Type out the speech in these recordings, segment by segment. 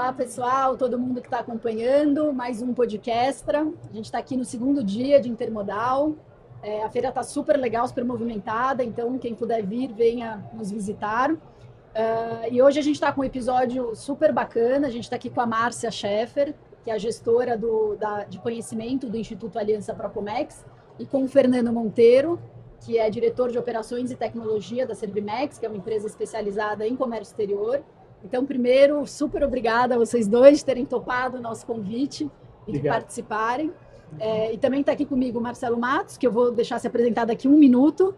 Olá, pessoal, todo mundo que está acompanhando, mais um Podcastra. A gente está aqui no segundo dia de Intermodal. A feira está super legal, super movimentada, então quem puder vir, venha nos visitar. E hoje a gente está com um episódio super bacana, a gente está aqui com a Márcia Scheffer, que é a gestora de conhecimento do Instituto Aliança Procomex, e com o Fernando Monteiro, que é diretor de operações e tecnologia da Servimex, que é uma empresa especializada em comércio exterior. Então, primeiro, super obrigada a vocês dois de terem topado o nosso convite e de participarem. E também está aqui comigo o Marcelo Matos, que eu vou deixar se apresentar daqui 1 minuto.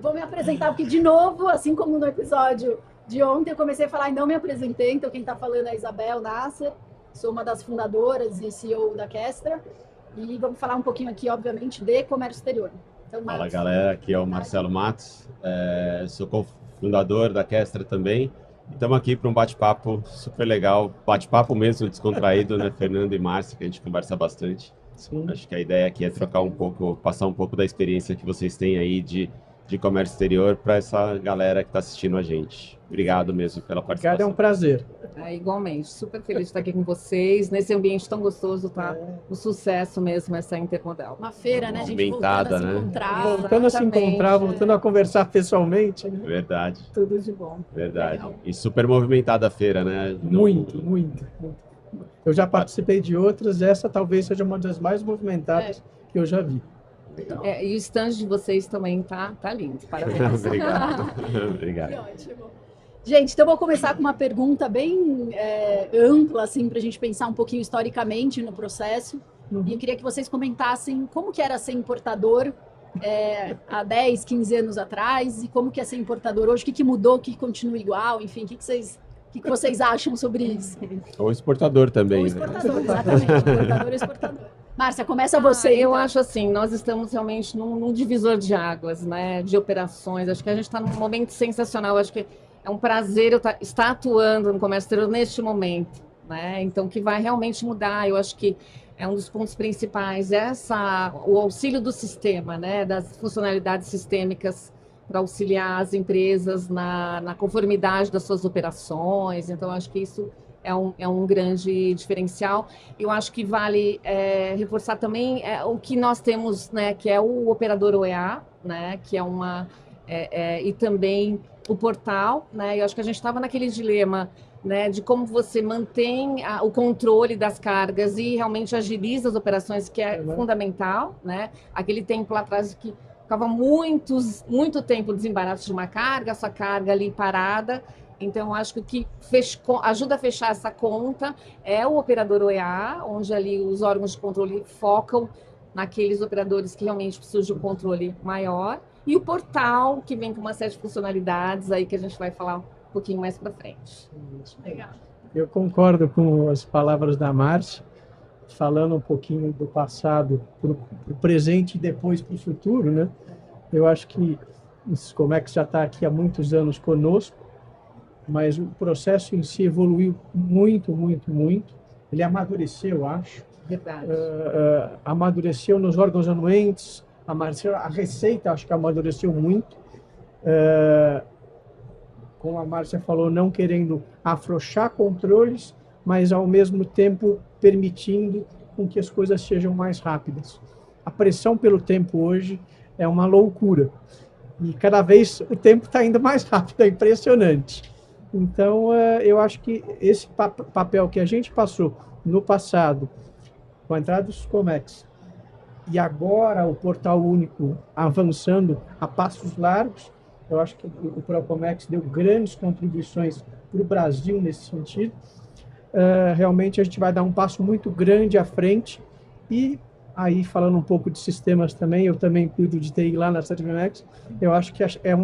Vou me apresentar, porque, de novo, assim como no episódio de ontem, eu comecei a falar e não me apresentei. Então, quem está falando é a Isabel Nasser, sou uma das fundadoras e CEO da Kestra. E vamos falar um pouquinho aqui, obviamente, de comércio exterior. Então, fala, galera, aqui é o Marcelo Matos, sou cofundador da Kestra também. Estamos aqui para um bate-papo super legal, bate-papo mesmo, descontraído, né, Fernando e Márcia, que a gente conversa bastante. Sim. Acho que a ideia aqui é trocar um pouco, passar um pouco da experiência que vocês têm aí de comércio exterior para essa galera que está assistindo a gente. Obrigado mesmo pela participação. Obrigado, é um prazer. Igualmente, super feliz de estar aqui com vocês, nesse ambiente tão gostoso, tá? O sucesso mesmo, essa Intermodal. Uma feira, né? A gente voltando a se encontrar. Voltando a se encontrar, voltando a conversar pessoalmente. Né? Verdade. Tudo de bom. Verdade. Legal. E super movimentada a feira, né? Muito. Eu já participei de outras, essa talvez seja uma das mais movimentadas que eu já vi. E o stand de vocês também tá lindo. Parabéns. Obrigado. Obrigado. Que ótimo. Gente, então vou começar com uma pergunta bem ampla, assim, para a gente pensar um pouquinho historicamente no processo. E eu queria que vocês comentassem como que era ser importador há 10, 15 anos atrás e como que é ser importador hoje, o que mudou, o que continua igual, enfim, o que vocês acham sobre isso? Ou exportador também. Ou exportador, exatamente. Importador e exportador. Márcia, começa você. Eu acho assim, nós estamos realmente num divisor de águas, né, de operações. Acho que a gente está num momento sensacional. Acho que é um prazer eu estar atuando no comércio exterior neste momento, né? Então, que vai realmente mudar. Eu acho que é um dos pontos principais, o auxílio do sistema, né, das funcionalidades sistêmicas para auxiliar as empresas na conformidade das suas operações. Então, acho que isso é um grande diferencial. Eu acho que vale reforçar também o que nós temos, né, que é o operador OEA, né, que é e também o portal, né. Eu acho que a gente estava naquele dilema, né, de como você mantém o controle das cargas e realmente agiliza as operações, que é fundamental, né. Aquele tempo lá atrás que ficava muito tempo desembaraço de uma carga, sua carga ali parada. Então, acho que o que ajuda a fechar essa conta é o operador OEA, onde ali os órgãos de controle focam naqueles operadores que realmente precisam de um controle maior, e o portal, que vem com uma série de funcionalidades aí que a gente vai falar um pouquinho mais para frente. Legal. Eu concordo com as palavras da Márcia, falando um pouquinho do passado para o presente e depois para o futuro, né? Eu acho que o Comex já está aqui há muitos anos conosco, mas o processo em si evoluiu muito. Ele amadureceu, eu acho. Verdade. Amadureceu nos órgãos anuentes, a Receita acho que amadureceu muito. Como a Márcia falou, não querendo afrouxar controles, mas ao mesmo tempo permitindo com que as coisas sejam mais rápidas. A pressão pelo tempo hoje é uma loucura. E cada vez o tempo está indo mais rápido, é impressionante. Então, eu acho que esse papel que a gente passou no passado, com a entrada dos Comex, e agora o Portal Único avançando a passos largos, eu acho que o Procomex deu grandes contribuições para o Brasil nesse sentido. Realmente a gente vai dar um passo muito grande à frente. E aí, falando um pouco de sistemas também, eu também cuido de TI lá na Servimex, eu acho que é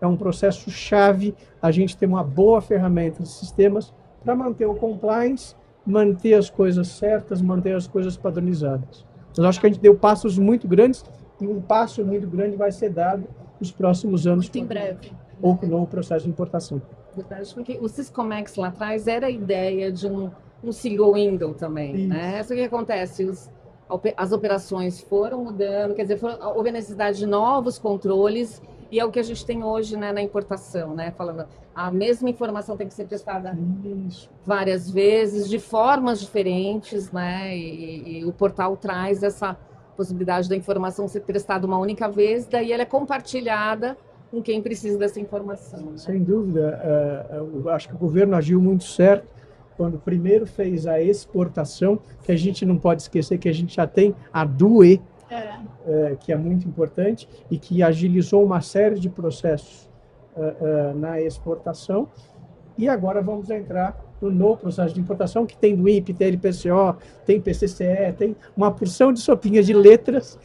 um processo chave a gente ter uma boa ferramenta de sistemas para manter o compliance, manter as coisas certas, manter as coisas padronizadas. Eu acho que a gente deu passos muito grandes, e um passo muito grande vai ser dado nos próximos anos. Muito em breve. Ou com o novo processo de importação. Verdade, porque o Syscomex lá atrás era a ideia de um single window também, né? Só que acontece, as operações foram mudando, quer dizer, houve a necessidade de novos controles E é o que a gente tem hoje, né, na importação, né? Falando, a mesma informação tem que ser prestada várias vezes, de formas diferentes, né? E o portal traz essa possibilidade da informação ser prestada uma única vez, daí ela é compartilhada com quem precisa dessa informação. Sem dúvida, eu acho que o governo agiu muito certo quando primeiro fez a exportação, que a gente não pode esquecer que a gente já tem a DUE, que é muito importante e que agilizou uma série de processos na exportação. E agora vamos entrar no novo processo de importação, que tem DUIP, tem LPCO, tem PCCE, tem uma porção de sopinhas de letras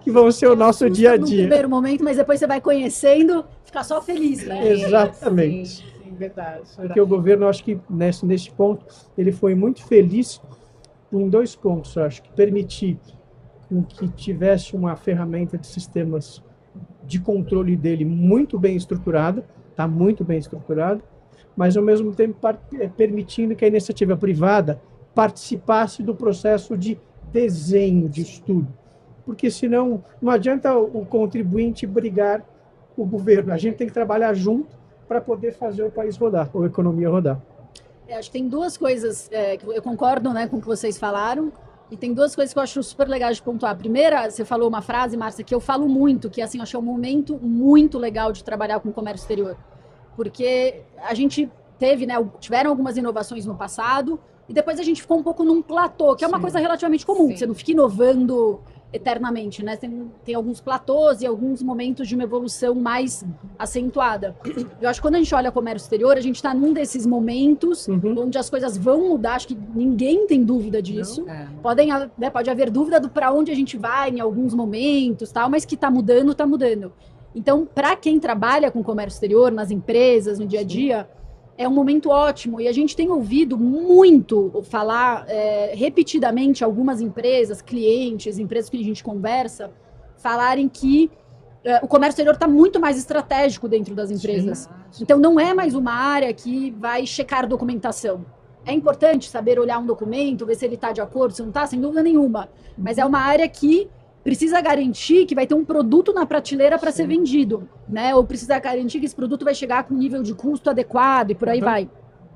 que vão ser o nosso dia a dia. No primeiro momento, mas depois você vai conhecendo, fica só feliz, né? Exatamente. Sim, verdade. Porque o governo, acho que nesse ponto, ele foi muito feliz em 2 pontos. Eu acho que permitir que tivesse uma ferramenta de sistemas de controle dele muito bem estruturada, está muito bem estruturada, mas ao mesmo tempo permitindo que a iniciativa privada participasse do processo de desenho de estudo. Porque senão não adianta o contribuinte brigar com o governo, a gente tem que trabalhar junto para poder fazer o país rodar, ou a economia rodar. Acho que tem 2 coisas, que eu concordo, né, com o que vocês falaram, e tem 2 coisas que eu acho super legais de pontuar. A primeira, você falou uma frase, Márcia, que eu falo muito, que assim, eu achei um momento muito legal de trabalhar com o comércio exterior. Porque a gente teve, né, tiveram algumas inovações no passado, e depois a gente ficou um pouco num platô, que é uma coisa relativamente comum, você não fica inovando eternamente, né? Tem alguns platôs e alguns momentos de uma evolução mais acentuada. Eu acho que quando a gente olha o comércio exterior, a gente está num desses momentos onde as coisas vão mudar, acho que ninguém tem dúvida disso. Pode haver dúvida do para onde a gente vai em alguns momentos, tal, mas que está mudando, está mudando. Então, para quem trabalha com comércio exterior, nas empresas, no dia a dia, é um momento ótimo. E a gente tem ouvido muito falar repetidamente algumas empresas, clientes, empresas que a gente conversa, falarem que o comércio exterior está muito mais estratégico dentro das empresas. Sim. Então, não é mais uma área que vai checar documentação. É importante saber olhar um documento, ver se ele está de acordo, se não está, sem dúvida nenhuma. Mas é uma área que precisa garantir que vai ter um produto na prateleira para ser vendido, né? Ou precisa garantir que esse produto vai chegar com um nível de custo adequado e por aí vai.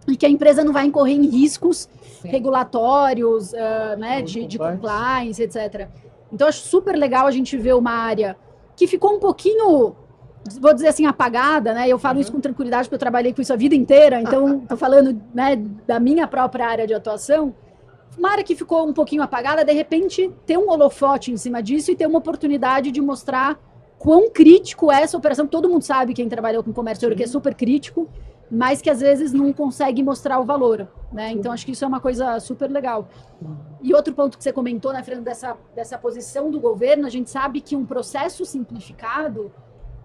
E que a empresa não vai incorrer em riscos regulatórios, né, de compliance, etc. Então, acho super legal a gente ver uma área que ficou um pouquinho, vou dizer assim, apagada, né? Eu falo isso com tranquilidade, porque eu trabalhei com isso a vida inteira, então estou falando, né, da minha própria área de atuação. Uma área que ficou um pouquinho apagada, de repente, ter um holofote em cima disso e ter uma oportunidade de mostrar quão crítico é essa operação. Todo mundo sabe, quem trabalhou com comércio exterior, que é super crítico, mas que às vezes não consegue mostrar o valor, né? Então, acho que isso é uma coisa super legal. E outro ponto que você comentou, né, Fernando, dessa posição do governo, a gente sabe que um processo simplificado,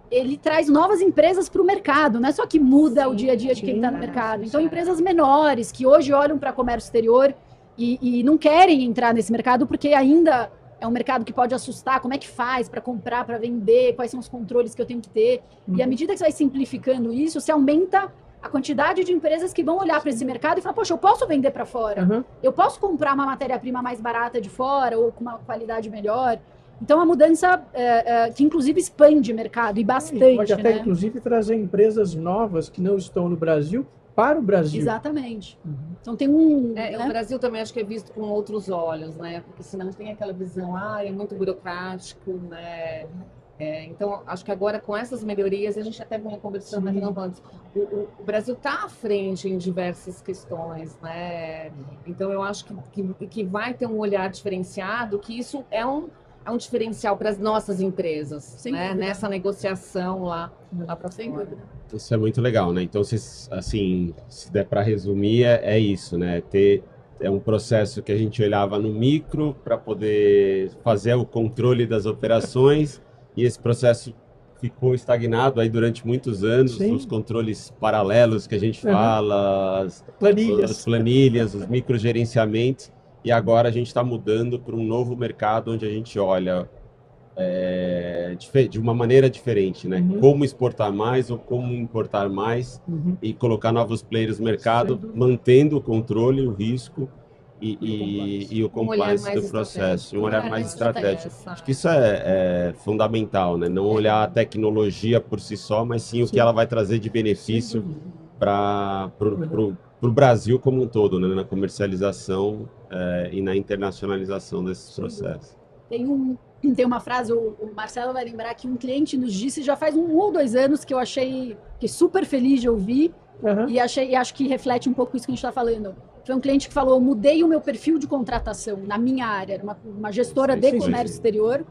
ele traz novas empresas para o mercado, não é só que muda o dia a dia de quem está no mercado. Então, empresas menores que hoje olham para comércio exterior e não querem entrar nesse mercado porque ainda é um mercado que pode assustar. Como é que faz para comprar, para vender? Quais são os controles que eu tenho que ter? E à medida que você vai simplificando isso, você aumenta a quantidade de empresas que vão olhar para esse mercado e falar, poxa, eu posso vender para fora. Eu posso comprar uma matéria-prima mais barata de fora ou com uma qualidade melhor. Então, a mudança que, inclusive, expande o mercado e bastante. Pode até, inclusive, trazer empresas novas que não estão no Brasil para o Brasil. Exatamente. Então tem um... né? O Brasil também acho que é visto com outros olhos, né? Porque senão tem aquela visão, é muito burocrático, né? Então, acho que agora com essas melhorias, a gente até vinha conversando aqui antes, o Brasil está à frente em diversas questões, né? Então, eu acho que vai ter um olhar diferenciado, que isso é um diferencial para as nossas empresas, né? Nessa negociação lá para fora. Isso é muito legal, né? Então, assim, se der para resumir, é isso, né? É um processo que a gente olhava no micro para poder fazer o controle das operações e esse processo ficou estagnado aí durante muitos anos, os controles paralelos que a gente fala, as planilhas, os microgerenciamentos, e agora a gente está mudando para um novo mercado onde a gente olha de uma maneira diferente, né? Como exportar mais ou como importar mais e colocar novos players no mercado, mantendo o controle, o risco e o compliance mais do processo, e um olhar mais estratégico. estratégico. Acho que isso é fundamental, né? Não olhar a tecnologia por si só, mas sim o que ela vai trazer de benefício para o Brasil como um todo, né? Na comercialização e na internacionalização desses processos. Tem uma frase, o Marcelo vai lembrar, que um cliente nos disse já faz 1 ou 2 anos, que eu achei super feliz de ouvir, e acho que reflete um pouco isso que a gente está falando. Foi um cliente que falou: mudei o meu perfil de contratação na minha área, era uma gestora de comércio exterior,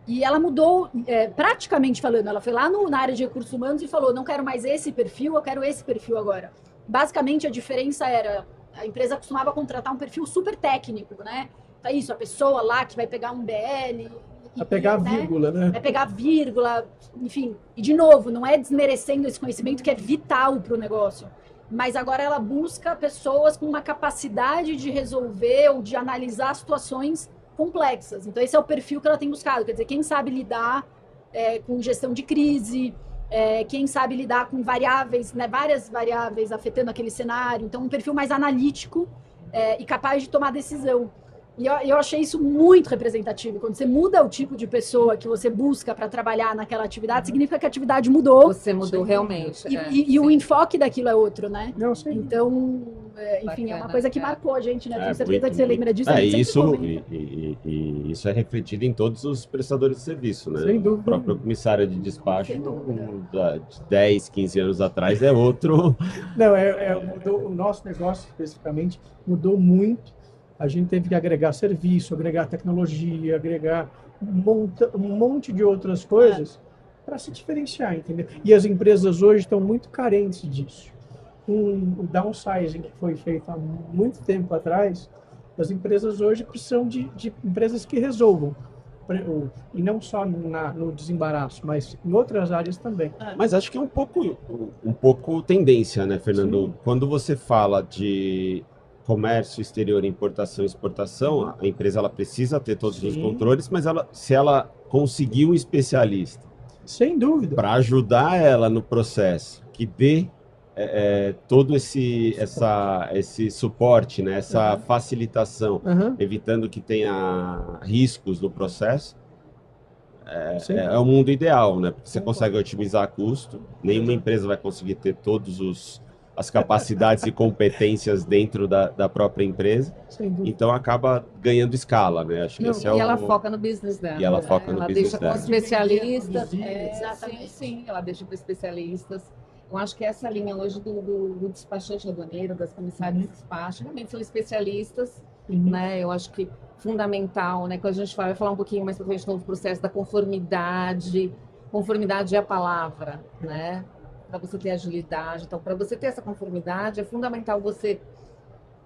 e ela mudou, praticamente falando, ela foi lá na área de recursos humanos e falou: não quero mais esse perfil, eu quero esse perfil agora. Basicamente, a diferença era, a empresa costumava contratar um perfil super técnico, né? Então, é isso, a pessoa lá que vai pegar um BL... Vai pegar a vírgula, né? Vai pegar a vírgula, enfim. E, de novo, não é desmerecendo esse conhecimento que é vital para o negócio. Mas agora ela busca pessoas com uma capacidade de resolver ou de analisar situações complexas. Então, esse é o perfil que ela tem buscado. Quer dizer, quem sabe lidar com gestão de crise, quem sabe lidar com variáveis, né, várias variáveis afetando aquele cenário. Então, um perfil mais analítico e capaz de tomar decisão. E eu achei isso muito representativo. Quando você muda o tipo de pessoa que você busca para trabalhar naquela atividade, significa que a atividade mudou. Você mudou realmente. E o enfoque daquilo é outro, né? Não, sim. Então, enfim, é uma coisa que marcou a gente, né? Tenho certeza que você lembra disso. Isso é refletido em todos os prestadores de serviço, né? Sem dúvida. O próprio comissário de despacho, de 10, 15 anos atrás, é outro. Não, mudou, o nosso negócio especificamente mudou muito. A gente teve que agregar serviço, agregar tecnologia, agregar um monte de outras coisas para se diferenciar, entendeu? E as empresas hoje estão muito carentes disso. O downsizing que foi feito há muito tempo atrás, as empresas hoje precisam de empresas que resolvam. E não só no desembaraço, mas em outras áreas também. Mas acho que é um pouco tendência, né, Fernando? Sim. Quando você fala de comércio exterior, importação e exportação, a empresa ela precisa ter todos os controles, mas se ela conseguir um especialista, sem dúvida, para ajudar ela no processo, que dê todo esse suporte, né, essa facilitação, evitando que tenha riscos no processo, é o mundo ideal, né? Porque você consegue otimizar custo, nenhuma empresa vai conseguir ter as capacidades e competências dentro da própria empresa, então acaba ganhando escala, né? Acho que ela foca no business dela. E ela foca no business dela. Ela deixa com especialistas. Exatamente. Sim, ela deixa para especialistas. Eu acho que essa linha hoje do despachante aduaneiro, das comissárias de despacho, realmente são especialistas, né? Eu acho que fundamental, né? Quando a gente vai falar um pouquinho mais para frente no processo da conformidade é a palavra, né? Para você ter agilidade. Então, para você ter essa conformidade, é fundamental você,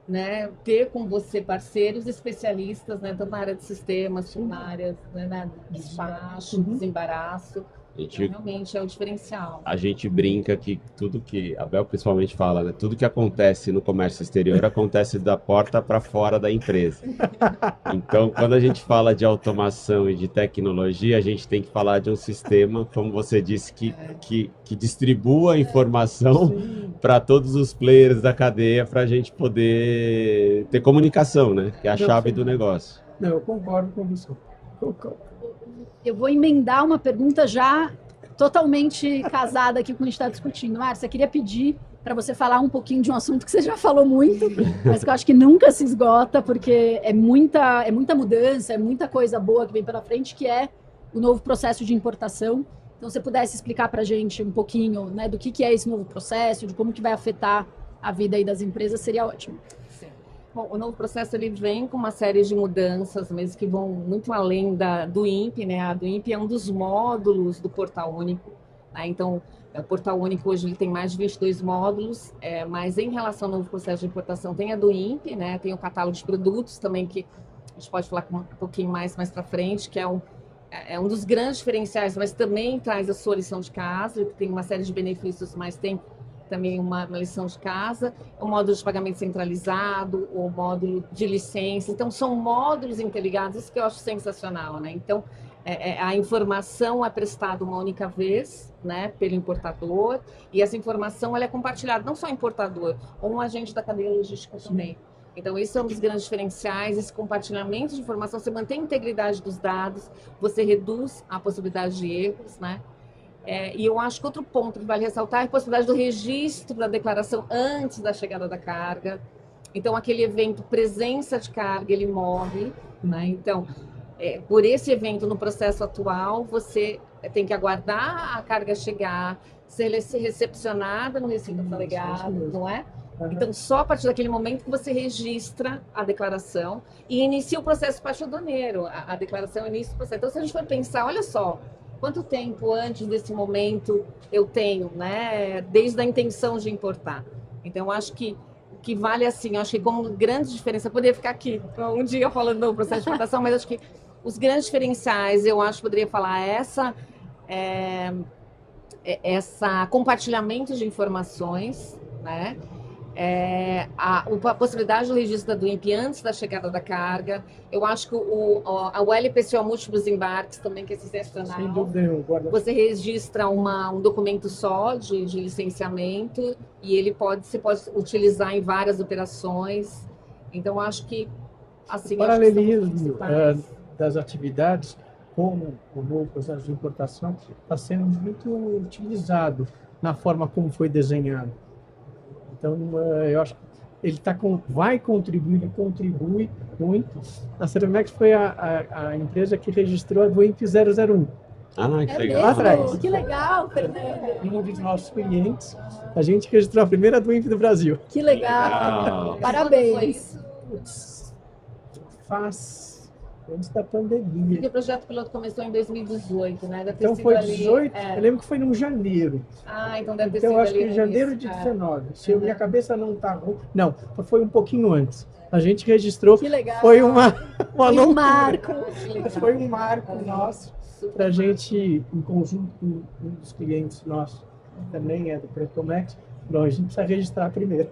né, ter com você parceiros especialistas, né, tanto na área de sistemas, como na área, né, de despacho, desembaraço. Então, realmente é o diferencial. A gente brinca que tudo que, a Bel principalmente fala, né, tudo que acontece no comércio exterior acontece da porta para fora da empresa. Então, quando a gente fala de automação e de tecnologia, a gente tem que falar de um sistema, como você disse, que distribua a informação para todos os players da cadeia, para a gente poder ter comunicação, né, que é a chave do negócio. Não, eu concordo com você. Eu vou emendar uma pergunta já totalmente casada aqui com o que a gente está discutindo. Márcia, eu queria pedir para você falar um pouquinho de um assunto que você já falou muito, mas que eu acho que nunca se esgota, porque é muita mudança, é muita coisa boa que vem pela frente, que é o novo processo de importação. Então, se você pudesse explicar para a gente um pouquinho, né, do que é esse novo processo, de como que vai afetar a vida aí das empresas, seria ótimo. Bom, o novo processo ele vem com uma série de mudanças, mesmo que vão muito além do INPE, né? A do INPE é um dos módulos do Portal Único, né? Então, o Portal Único hoje ele tem mais de 22 módulos, mas em relação ao novo processo de importação tem a do INPE, né? Tem o catálogo de produtos também, que a gente pode falar um pouquinho mais para frente, que é um dos grandes diferenciais, mas também traz a sua lição de casa, que tem uma série de benefícios, mas tem também uma lição de casa, o módulo de pagamento centralizado, o módulo de licença. Então, são módulos interligados, isso que eu acho sensacional, né? Então, a informação é prestada uma única vez, né, pelo importador, e essa informação ela é compartilhada, não só o importador, ou um agente da cadeia logística também. Então, isso é um dos grandes diferenciais, esse compartilhamento de informação, você mantém a integridade dos dados, você reduz a possibilidade de erros, né? E eu acho que outro ponto que vale ressaltar é a possibilidade do registro da declaração antes da chegada da carga. Então, aquele evento presença de carga, ele morre, né? Então, por esse evento no processo atual, você tem que aguardar a carga chegar, ser recepcionada no recinto delegado, não é? Então, só a partir daquele momento que você registra a declaração e inicia o processo paixodoneiro. A declaração inicia o processo. Então, se a gente for pensar, olha só, quanto tempo antes desse momento eu tenho, né? Desde a intenção de importar. Então, eu acho que vale assim, eu acho que como grande diferença, eu poderia ficar aqui um dia falando do processo de importação, mas acho que os grandes diferenciais, eu acho que poderia falar essa compartilhamento de informações, né? A possibilidade do registro da DWIMP antes da chegada da carga. Eu acho que o LPCO múltiplos embarques também, que é sensacional. Sem dúvida nenhuma. Você registra um documento só de licenciamento e você pode utilizar em várias operações. Então, acho que assim... O paralelismo das atividades, como o novo processo de importação, está sendo muito utilizado na forma como foi desenhado. Então, eu acho que ele vai contribuir e contribui muito. A Cervemex foi a empresa que registrou a DWIMP 001. Que legal. Lá atrás. Que legal, Fernando. Um dos nossos clientes, a gente registrou a primeira DWIMP do Brasil. Que legal. Parabéns. Faz antes da pandemia. Porque o projeto piloto começou em 2018, né? Então foi 18, eu lembro que foi no janeiro. Então deve ter então sido eu acho que ali em janeiro de 19. Se minha cabeça não está ruim. Não, foi um pouquinho antes. A gente registrou. Que legal. Foi uma um marco. Foi um marco nosso para a gente, em conjunto com um dos clientes nossos, que também é do Pretomex, a gente precisa registrar primeiro.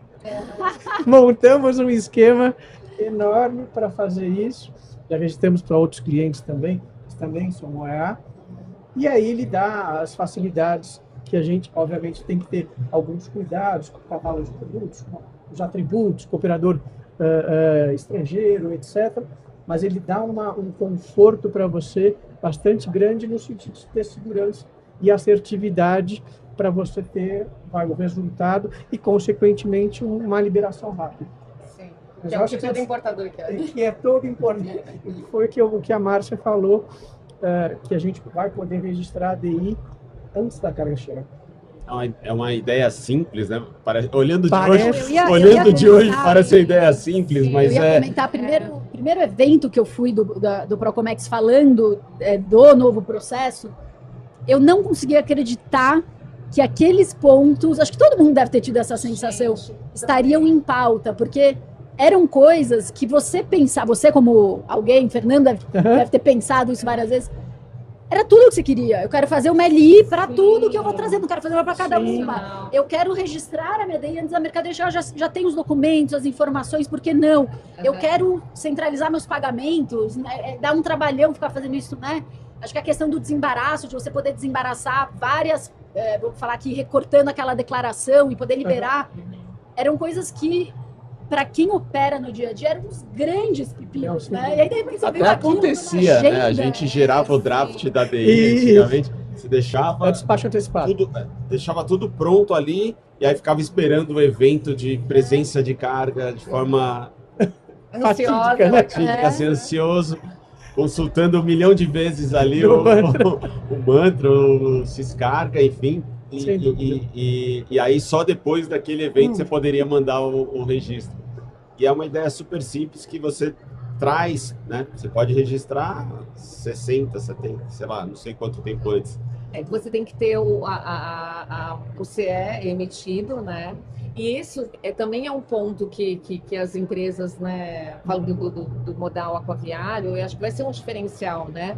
Montamos um esquema enorme para fazer isso. Já registramos para outros clientes também, que também são OEA. E aí ele dá as facilidades que a gente, obviamente, tem que ter alguns cuidados com o catálogo de produtos, com os atributos, com o operador estrangeiro, etc. Mas ele dá um conforto para você bastante grande no sentido de ter segurança e assertividade para você ter o resultado e, consequentemente, uma liberação rápida. Que é o que todo importador quer. Que é todo importante. Foi o que a Márcia falou, que a gente vai poder registrar a ADI antes da carga chegar. É uma ideia simples, né? Olhando Parece. de hoje, parece uma ideia simples, mas eu ia comentar, primeiro evento que eu fui do Procomex falando do novo processo, eu não conseguia acreditar que aqueles pontos, acho que todo mundo deve ter tido essa sensação, estariam em pauta, porque eram coisas que você como alguém, Fernando deve ter pensado isso várias vezes, era tudo que você queria. Eu quero fazer uma LI para tudo que eu vou trazer, não quero fazer uma para cada uma. Eu quero registrar a minha DI antes da mercadoria chegar, já tenho os documentos, as informações, por que não? Eu quero centralizar meus pagamentos, né? Dar um trabalhão ficar fazendo isso, né? Acho que a questão do desembaraço, de você poder desembaraçar várias, vou falar aqui, recortando aquela declaração e poder liberar, eram coisas que, para quem opera no dia a dia, eram uns grandes pepinos, né? E aí, de repente, você até acontecia, né? A gente gerava o draft da DI antigamente, você deixava despacho antecipado. Deixava tudo pronto ali, e aí ficava esperando o evento de presença de carga de forma fatídica, né? Assim, ansioso, consultando 1 milhão de vezes ali o mantra, o Ciscarga, enfim. E aí só depois daquele evento você poderia mandar o registro. E é uma ideia super simples que você traz, né? Você pode registrar 60, 70, sei lá, não sei quanto tempo antes. Você tem que ter o CE emitido, né? E isso também é um ponto que as empresas, né, falando do modal aquaviário, eu acho que vai ser um diferencial, né?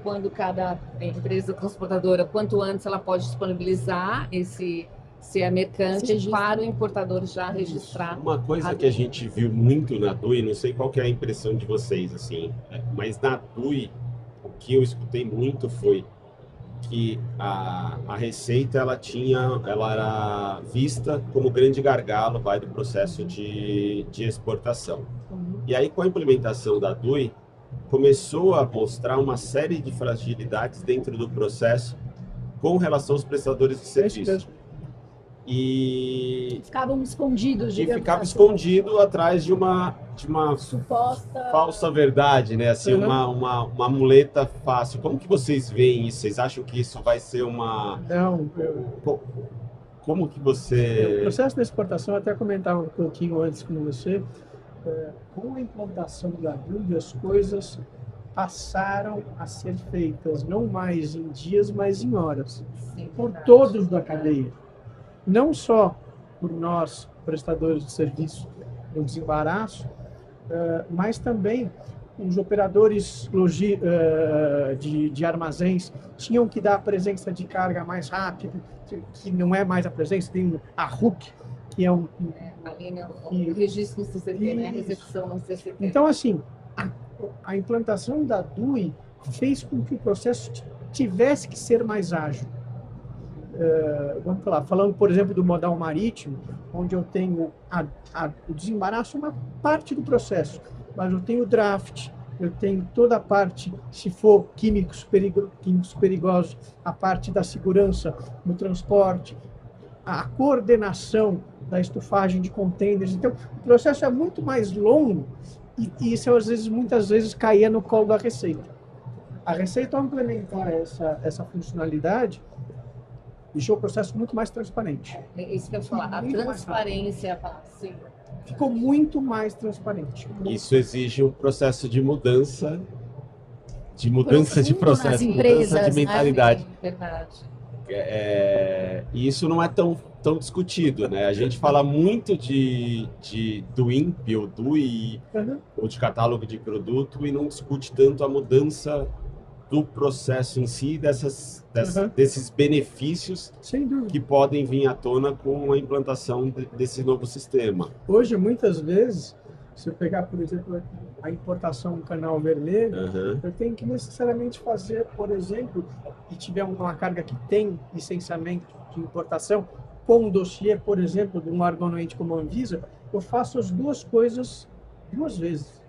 Quando cada empresa transportadora, quanto antes ela pode disponibilizar esse CE mercante para o importador já registrar. Uma coisa que a gente viu muito na DWI, não sei qual que é a impressão de vocês, assim, mas na DWI, o que eu escutei muito foi que a receita ela era vista como grande gargalo do processo de exportação. E aí, com a implementação da DUI, começou a mostrar uma série de fragilidades dentro do processo com relação aos prestadores de serviço. E ficavam escondidos, e digamos ficava assim. escondido atrás de uma Suposta falsa verdade, né? Assim, uma muleta fácil. Como que vocês veem isso? Vocês acham que isso vai ser uma... Não, Como que você... O processo de exportação, eu até comentava um pouquinho antes com você, com a implantação da DUI, as coisas passaram a ser feitas não mais em dias, mas em horas, por todos da cadeia. Não só por nós, prestadores de serviço no desembaraço, mas também os operadores de armazéns tinham que dar a presença de carga mais rápido, que não é mais a presença, tem a RUC, que é o registro no CCT, né? A recepção no CCT. Então, assim, a implantação da DUI fez com que o processo tivesse que ser mais ágil. Vamos falar, falando, por exemplo, do modal marítimo, onde eu tenho o desembaraço, uma parte do processo, mas eu tenho o draft, eu tenho toda a parte, se for químicos perigosos, a parte da segurança no transporte, a coordenação da estufagem de contêineres. Então, o processo é muito mais longo e isso, muitas vezes, caía no colo da Receita. A Receita, ao implementar essa funcionalidade, deixou o processo muito mais transparente. É isso que eu ia falar, a transparência, sim. Ficou muito mais transparente. Isso exige um processo de mudança de processo, mudança de mentalidade. Né? Verdade. E isso não é tão discutido, né? A gente fala muito do INPE ou DUI, ou de catálogo de produto, e não discute tanto a mudança do processo em si, desses benefícios que podem vir à tona com a implantação desse novo sistema. Hoje, muitas vezes, se eu pegar, por exemplo, a importação do canal vermelho, eu tenho que necessariamente fazer, por exemplo, e tiver uma carga que tem licenciamento de importação, com um dossiê, por exemplo, de um órgão anuente como a Anvisa, eu faço as duas coisas 2 vezes.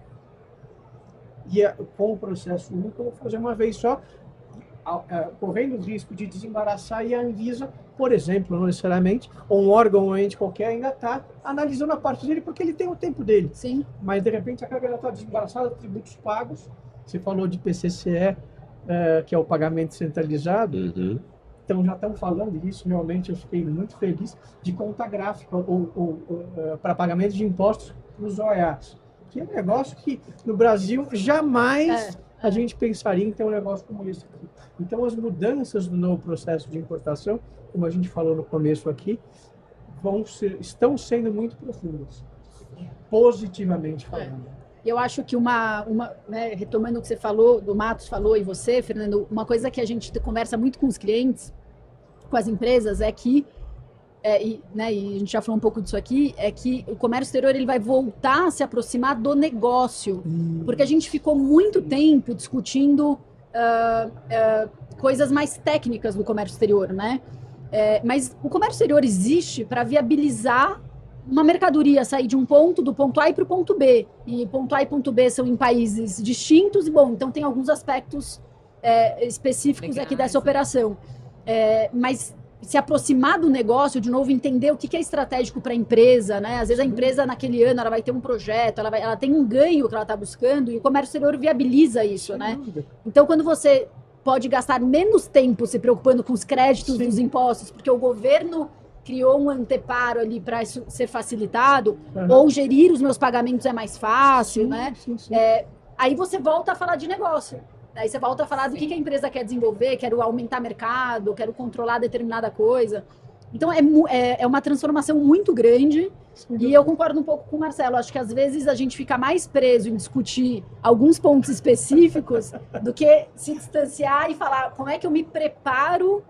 E com o processo único, eu vou fazer uma vez só, correndo o risco de desembaraçar, e a Anvisa, por exemplo, não necessariamente, ou um órgão ou ente qualquer ainda está analisando a parte dele, porque ele tem o tempo dele. Sim. Mas, de repente, a carga já está desembaraçada, tributos pagos. Você falou de PCCE, que é o pagamento centralizado. Então, já estão falando disso, realmente eu fiquei muito feliz, de conta gráfica para pagamento de impostos para os OEAs. Que é um negócio que, no Brasil, jamais a gente pensaria em ter um negócio como esse aqui. Então, as mudanças do novo processo de importação, como a gente falou no começo aqui, estão sendo muito profundas, positivamente falando. Eu acho que né, retomando o que você falou, do Matos falou e você, Fernando, uma coisa que a gente conversa muito com os clientes, com as empresas, é que, e a gente já falou um pouco disso aqui, é que o comércio exterior ele vai voltar a se aproximar do negócio, porque a gente ficou muito tempo discutindo coisas mais técnicas do comércio exterior, né? Mas o comércio exterior existe para viabilizar uma mercadoria sair de um ponto, do ponto A e para o ponto B. E ponto A e ponto B são em países distintos, e então tem alguns aspectos específicos aqui dessa operação. Mas se aproximar do negócio, de novo, entender o que é estratégico para a empresa, né? Às vezes a empresa, naquele ano, ela vai ter um projeto, ela tem um ganho que ela está buscando, e o comércio exterior viabiliza isso, né? Então, quando você pode gastar menos tempo se preocupando com os créditos dos impostos, porque o governo criou um anteparo ali para isso ser facilitado, ou gerir os meus pagamentos é mais fácil, né? Aí você volta a falar de negócio. Aí você volta a falar do que a empresa quer desenvolver, quero aumentar mercado, quero controlar determinada coisa. Então, é uma transformação muito grande. E eu concordo um pouco com o Marcelo. Acho que, às vezes, a gente fica mais preso em discutir alguns pontos específicos do que se distanciar e falar como é que eu me preparo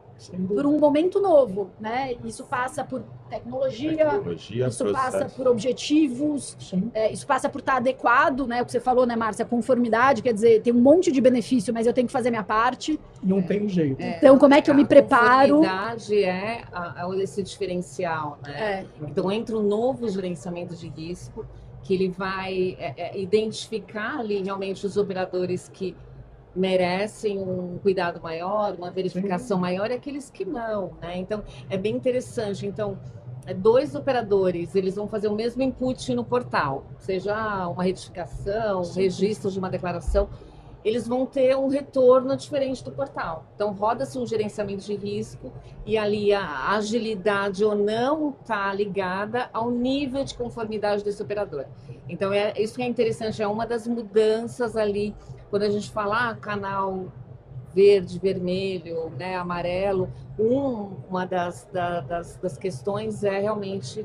por um momento novo, né? Isso passa por tecnologia, isso passa por objetivos, isso passa por estar adequado, né? O que você falou, né, Márcia? Conformidade, quer dizer, tem um monte de benefício, mas eu tenho que fazer minha parte. Não tem jeito. Então, como é que eu me preparo? A conformidade é esse diferencial, né? Então, entra um novo gerenciamento de risco, que ele vai identificar ali realmente os operadores que merecem um cuidado maior, uma verificação maior, e aqueles que não, né? Então, é bem interessante. Então, 2 operadores, eles vão fazer o mesmo input no portal, seja uma retificação, um registro de uma declaração, eles vão ter um retorno diferente do portal. Então, roda-se um gerenciamento de risco e ali a agilidade ou não está ligada ao nível de conformidade desse operador. Então, isso que é interessante, é uma das mudanças ali, quando a gente fala canal verde, vermelho, né, amarelo, uma das questões é realmente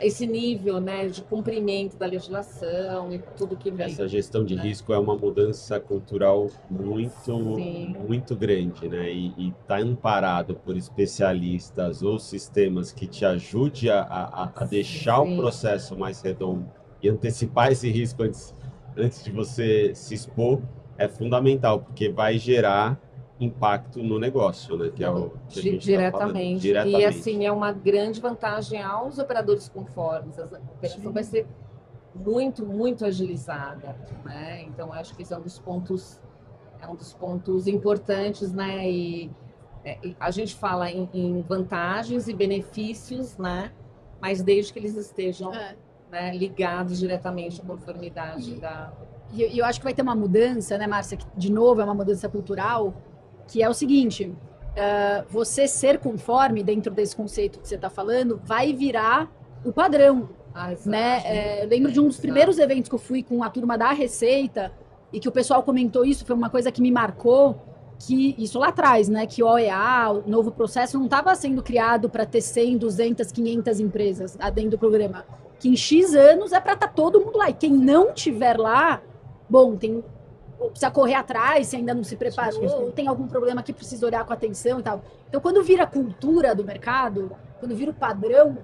esse nível, né, de cumprimento da legislação e tudo que vem. Essa gestão de risco é uma mudança cultural muito grande, né? E tá amparado por especialistas ou sistemas que te ajude a deixar o processo mais redondo e antecipar esse risco antes de você se expor, é fundamental, porque vai gerar impacto no negócio, né? Que é o que a gente diretamente. Tá falando, diretamente. E assim, é uma grande vantagem aos operadores conformes. A operação vai ser muito agilizada, né? Então, acho que esse é um dos pontos importantes, né? E a gente fala em vantagens e benefícios, né? Mas desde que eles estejam né, ligados diretamente à conformidade da... E eu acho que vai ter uma mudança, né, Márcia, que de novo é uma mudança cultural, que é o seguinte, você ser conforme dentro desse conceito que você está falando, vai virar o padrão, né? Eu lembro de um dos primeiros eventos que eu fui com a turma da Receita, e que o pessoal comentou isso, foi uma coisa que me marcou, que isso lá atrás, né, que o OEA, o novo processo, não estava sendo criado para ter 100, 200, 500 empresas dentro do programa, que em X anos é para estar todo mundo lá, e quem não tiver lá, bom, precisa correr atrás, se ainda não se preparou, ou tem algum problema que precisa olhar com atenção e tal. Então, quando vira a cultura do mercado, quando vira o padrão,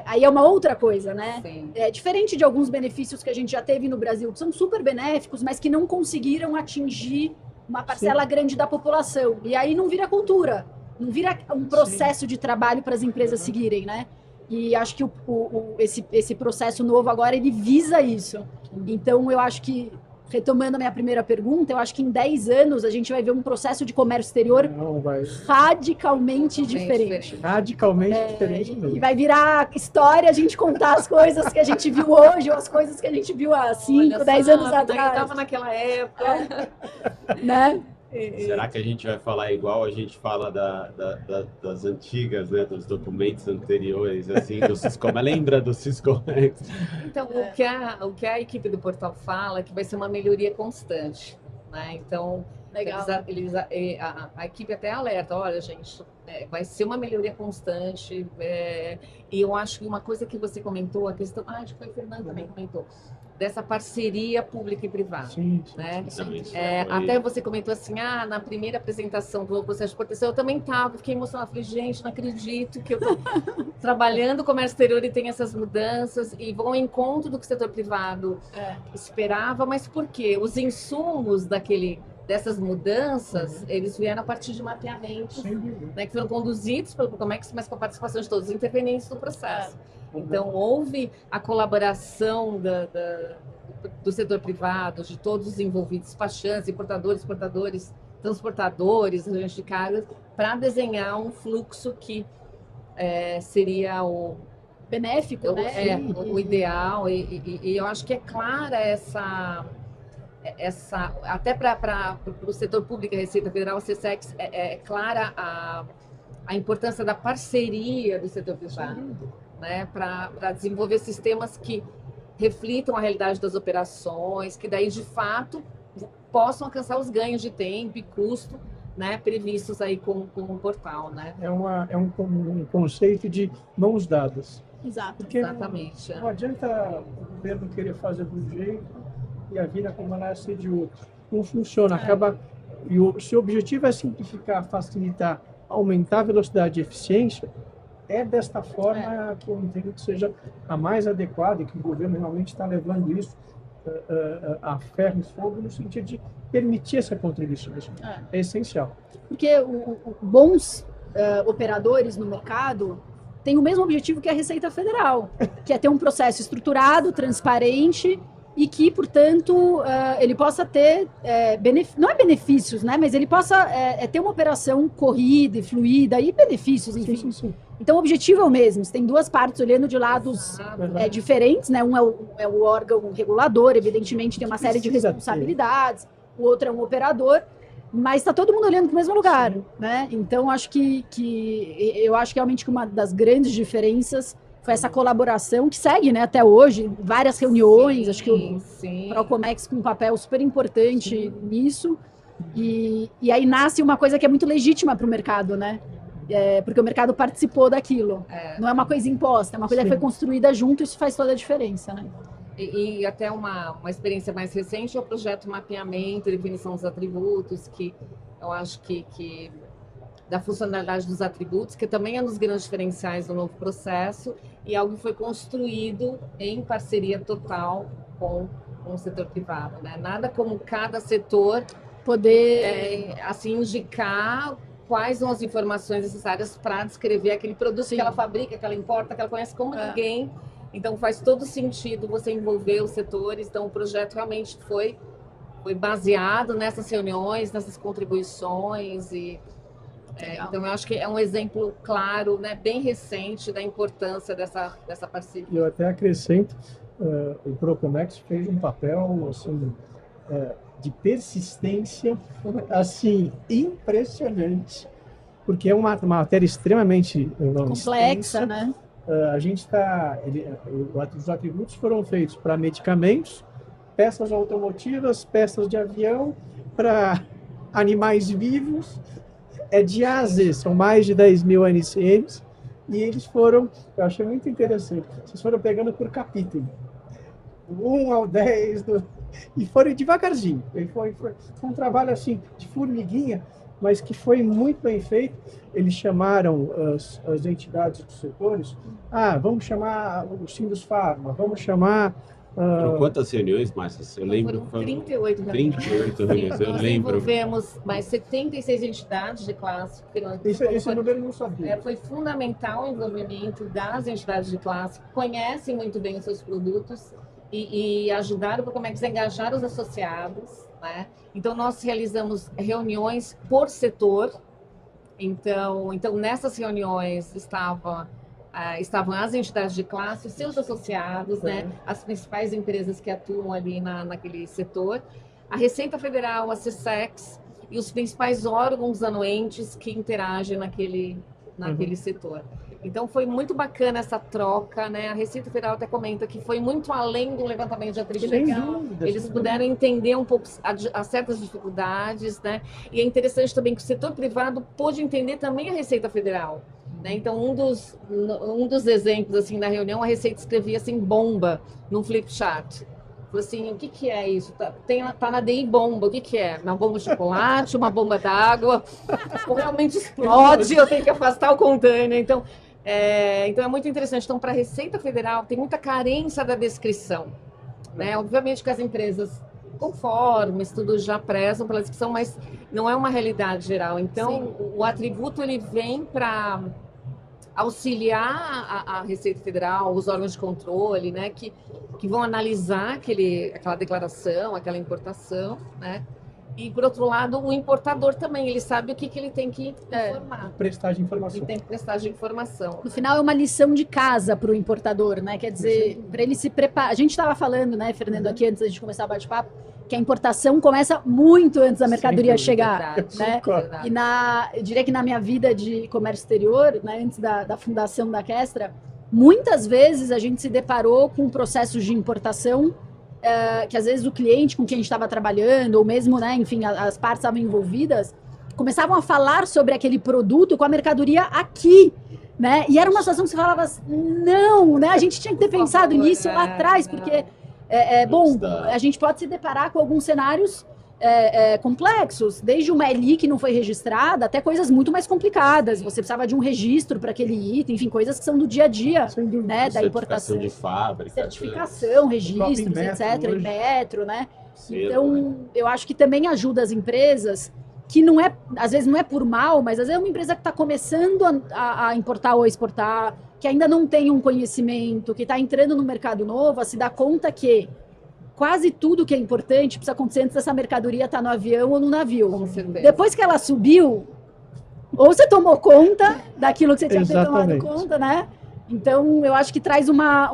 aí é uma outra coisa, né? É diferente de alguns benefícios que a gente já teve no Brasil, que são super benéficos, mas que não conseguiram atingir uma parcela grande da população. E aí não vira cultura, não vira um processo de trabalho para as empresas seguirem, né? E acho que esse processo novo agora, ele visa isso. Então, eu acho que, retomando a minha primeira pergunta, eu acho que em 10 anos a gente vai ver um processo de comércio exterior radicalmente diferente. Radicalmente diferente mesmo. E vai virar história a gente contar as coisas que a gente viu hoje ou as coisas que a gente viu há 5, 10 anos atrás. Eu estava naquela época. Né? Será que a gente vai falar igual a gente fala das antigas, né, dos documentos anteriores, assim, do Siscomex? Lembra do Siscomex? Então, o que a equipe do portal fala é que vai ser uma melhoria constante, né? Então, legal. A equipe até alerta, olha, gente, vai ser uma melhoria constante, e eu acho que uma coisa que você comentou, a questão, acho que foi o Fernando também comentou, dessa parceria pública e privada. Né? Até você comentou assim, na primeira apresentação do processo de exportação, eu também fiquei emocionada, falei, gente, não acredito que eu estou trabalhando no comércio exterior e tem essas mudanças, e vou ao encontro do que o setor privado esperava, mas por quê? Os insumos dessas mudanças, eles vieram a partir de mapeamentos, né, que foram conduzidos pelo Comex, mas com a participação de todos os intervenientes no processo. Então, houve a colaboração do setor privado, de todos os envolvidos, despachantes, importadores, exportadores, transportadores, agentes de cargas, para desenhar um fluxo que seria o benéfico, né? O ideal. E eu acho que é clara até para o setor público, a Receita Federal, a SESEX, é clara a importância da parceria do setor privado, né, para desenvolver sistemas que reflitam a realidade das operações, que daí, de fato, possam alcançar os ganhos de tempo e custo, né, previstos aí com o portal, né? É um conceito de mãos dadas. Exato. Porque exatamente. Não adianta o governo querer fazer de um jeito e a Vina Comandar ser de outro. Não funciona. E o seu objetivo é simplificar, facilitar aumentar a velocidade e eficiência, é desta forma que eu entendo que seja a mais adequada e que o governo realmente está levando isso a ferro e fogo no sentido de permitir essa contribuição. Isso é essencial. Porque bons operadores no mercado têm o mesmo objetivo que a Receita Federal, que é ter um processo estruturado, transparente e que, portanto, ele possa ter, não é benefícios, né? Mas ele possa ter uma operação corrida e fluida e benefícios, enfim. Sim. Então, o objetivo é o mesmo. Você tem duas partes olhando de lados diferentes, né? Um é o órgão regulador, evidentemente tem uma série de responsabilidades. O outro é um operador, mas está todo mundo olhando para o mesmo lugar, né? Então, eu acho que realmente que uma das grandes diferenças foi essa colaboração que segue, né, até hoje, várias reuniões, acho que o Procomex com um papel super importante nisso, e aí nasce uma coisa que é muito legítima para o mercado, né? Porque o mercado participou daquilo. Não é uma coisa imposta, é uma coisa que foi construída junto, isso faz toda a diferença, né? E até uma experiência mais recente é o projeto Mapeamento e Definição dos Atributos, que eu acho que da funcionalidade dos atributos, que também é um dos grandes diferenciais do novo processo, e algo que foi construído em parceria total com o setor privado, né? Nada como cada setor poder assim indicar quais são as informações necessárias para descrever aquele produto que ela fabrica, que ela importa, que ela conhece como ninguém. Então faz todo sentido você envolver os setores. Então o projeto realmente foi baseado nessas reuniões, nessas contribuições então eu acho que é um exemplo claro, né, bem recente da importância dessa parceria. E eu até acrescento, o Procomex fez um papel assim, de persistência assim, impressionante, porque é uma matéria extremamente complexa, né? A gente os atributos foram feitos para medicamentos, peças automotivas, peças de avião, para animais vivos, de A a Z, são mais de 10 mil NCMs, e eles foram, eu achei muito interessante, vocês foram pegando por capítulo, do 1 ao 10, e foram devagarzinho, foi um trabalho assim, de formiguinha, mas que foi muito bem feito. Eles chamaram as entidades dos setores, vamos chamar o Sindusfarma, vamos chamar... Quantas reuniões, Márcia? Eu lembro. Foram 38 reuniões. 38 reuniões, eu lembro. Nós envolvemos mais 76 entidades de classe. Esse número eu não sabia. Foi fundamental o envolvimento das entidades de classe, que conhecem muito bem os seus produtos e ajudaram para como é que engajar os associados, né? Então, nós realizamos reuniões por setor. Então nessas reuniões estavam as entidades de classe, os seus associados, né, as principais empresas que atuam ali naquele setor, a Receita Federal, a CSEX e os principais órgãos anuentes que interagem naquele setor. Então foi muito bacana essa troca, né? A Receita Federal até comenta que foi muito além do levantamento de atributos. Eles puderam entender um pouco as certas dificuldades, né? E é interessante também que o setor privado pôde entender também a Receita Federal. Né? Então, um dos exemplos assim, na reunião, a Receita escrevia assim, bomba, num flip chart. Falou assim, o que é isso? Tá na DI bomba, o que é? Uma bomba de chocolate, uma bomba d'água? Ou realmente explode, eu tenho que afastar o container. Então é muito interessante. Então, para a Receita Federal, tem muita carência da descrição. Né? Obviamente que as empresas conforme, estudos já prezam pela descrição, mas não é uma realidade geral. Então, o atributo ele vem para auxiliar a Receita Federal, os órgãos de controle, né, que vão analisar aquela declaração, aquela importação, né? E, por outro lado, o importador também, ele sabe o que ele tem que informar. Prestar de informação. Ele tem que prestar de informação. No final, é uma lição de casa para o importador, né? Quer dizer, para ele se preparar. A gente estava falando, né, Fernando, aqui antes da gente começar o bate-papo, que a importação começa muito antes da mercadoria chegar. Verdade, né? Verdade. E eu diria que na minha vida de comércio exterior, né, antes da fundação da Kestra, muitas vezes a gente se deparou com processos de importação que às vezes o cliente com quem a gente estava trabalhando, ou mesmo, né, enfim, as partes estavam envolvidas, começavam a falar sobre aquele produto com a mercadoria aqui, né? E era uma situação que você falava assim, não, né? A gente tinha que ter pensado nisso lá atrás, porque, bom, a gente pode se deparar com alguns cenários complexos, desde uma ELI que não foi registrada até coisas muito mais complicadas. Você precisava de um registro para aquele item, enfim, coisas que são do dia a dia, né, da importação. De fábrica. Certificação, registros, etc. Em metro, né? Então, eu acho que também ajuda as empresas que não é, às vezes não é por mal, mas às vezes é uma empresa que está começando a importar ou exportar, que ainda não tem um conhecimento, que está entrando no mercado novo, a se dar conta que quase tudo que é importante precisa acontecer antes dessa mercadoria estar no avião ou no navio. Depois que ela subiu, ou você tomou conta daquilo que você tinha tomado conta, né? Então, eu acho que traz uma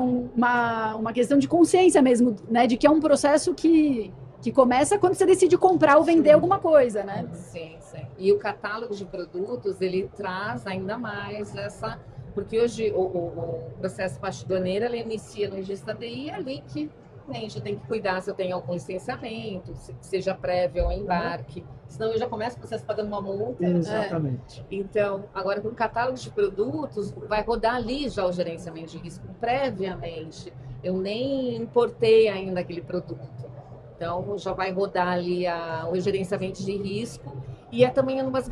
questão de consciência mesmo, né? De que é um processo que começa quando você decide comprar ou vender alguma coisa, né? Sim, sim. E o catálogo de produtos, ele traz ainda mais essa... Porque hoje o processo parte aduaneira, ele inicia no registro da DI, ali que a gente tem que cuidar se eu tenho algum licenciamento, seja prévio ao embarque. Senão eu já começo o processo pagando uma multa. Exatamente. Então, agora com o catálogo de produtos, vai rodar ali já o gerenciamento de risco previamente. Eu nem importei ainda aquele produto. Então, já vai rodar ali o gerenciamento de risco. E é também uma das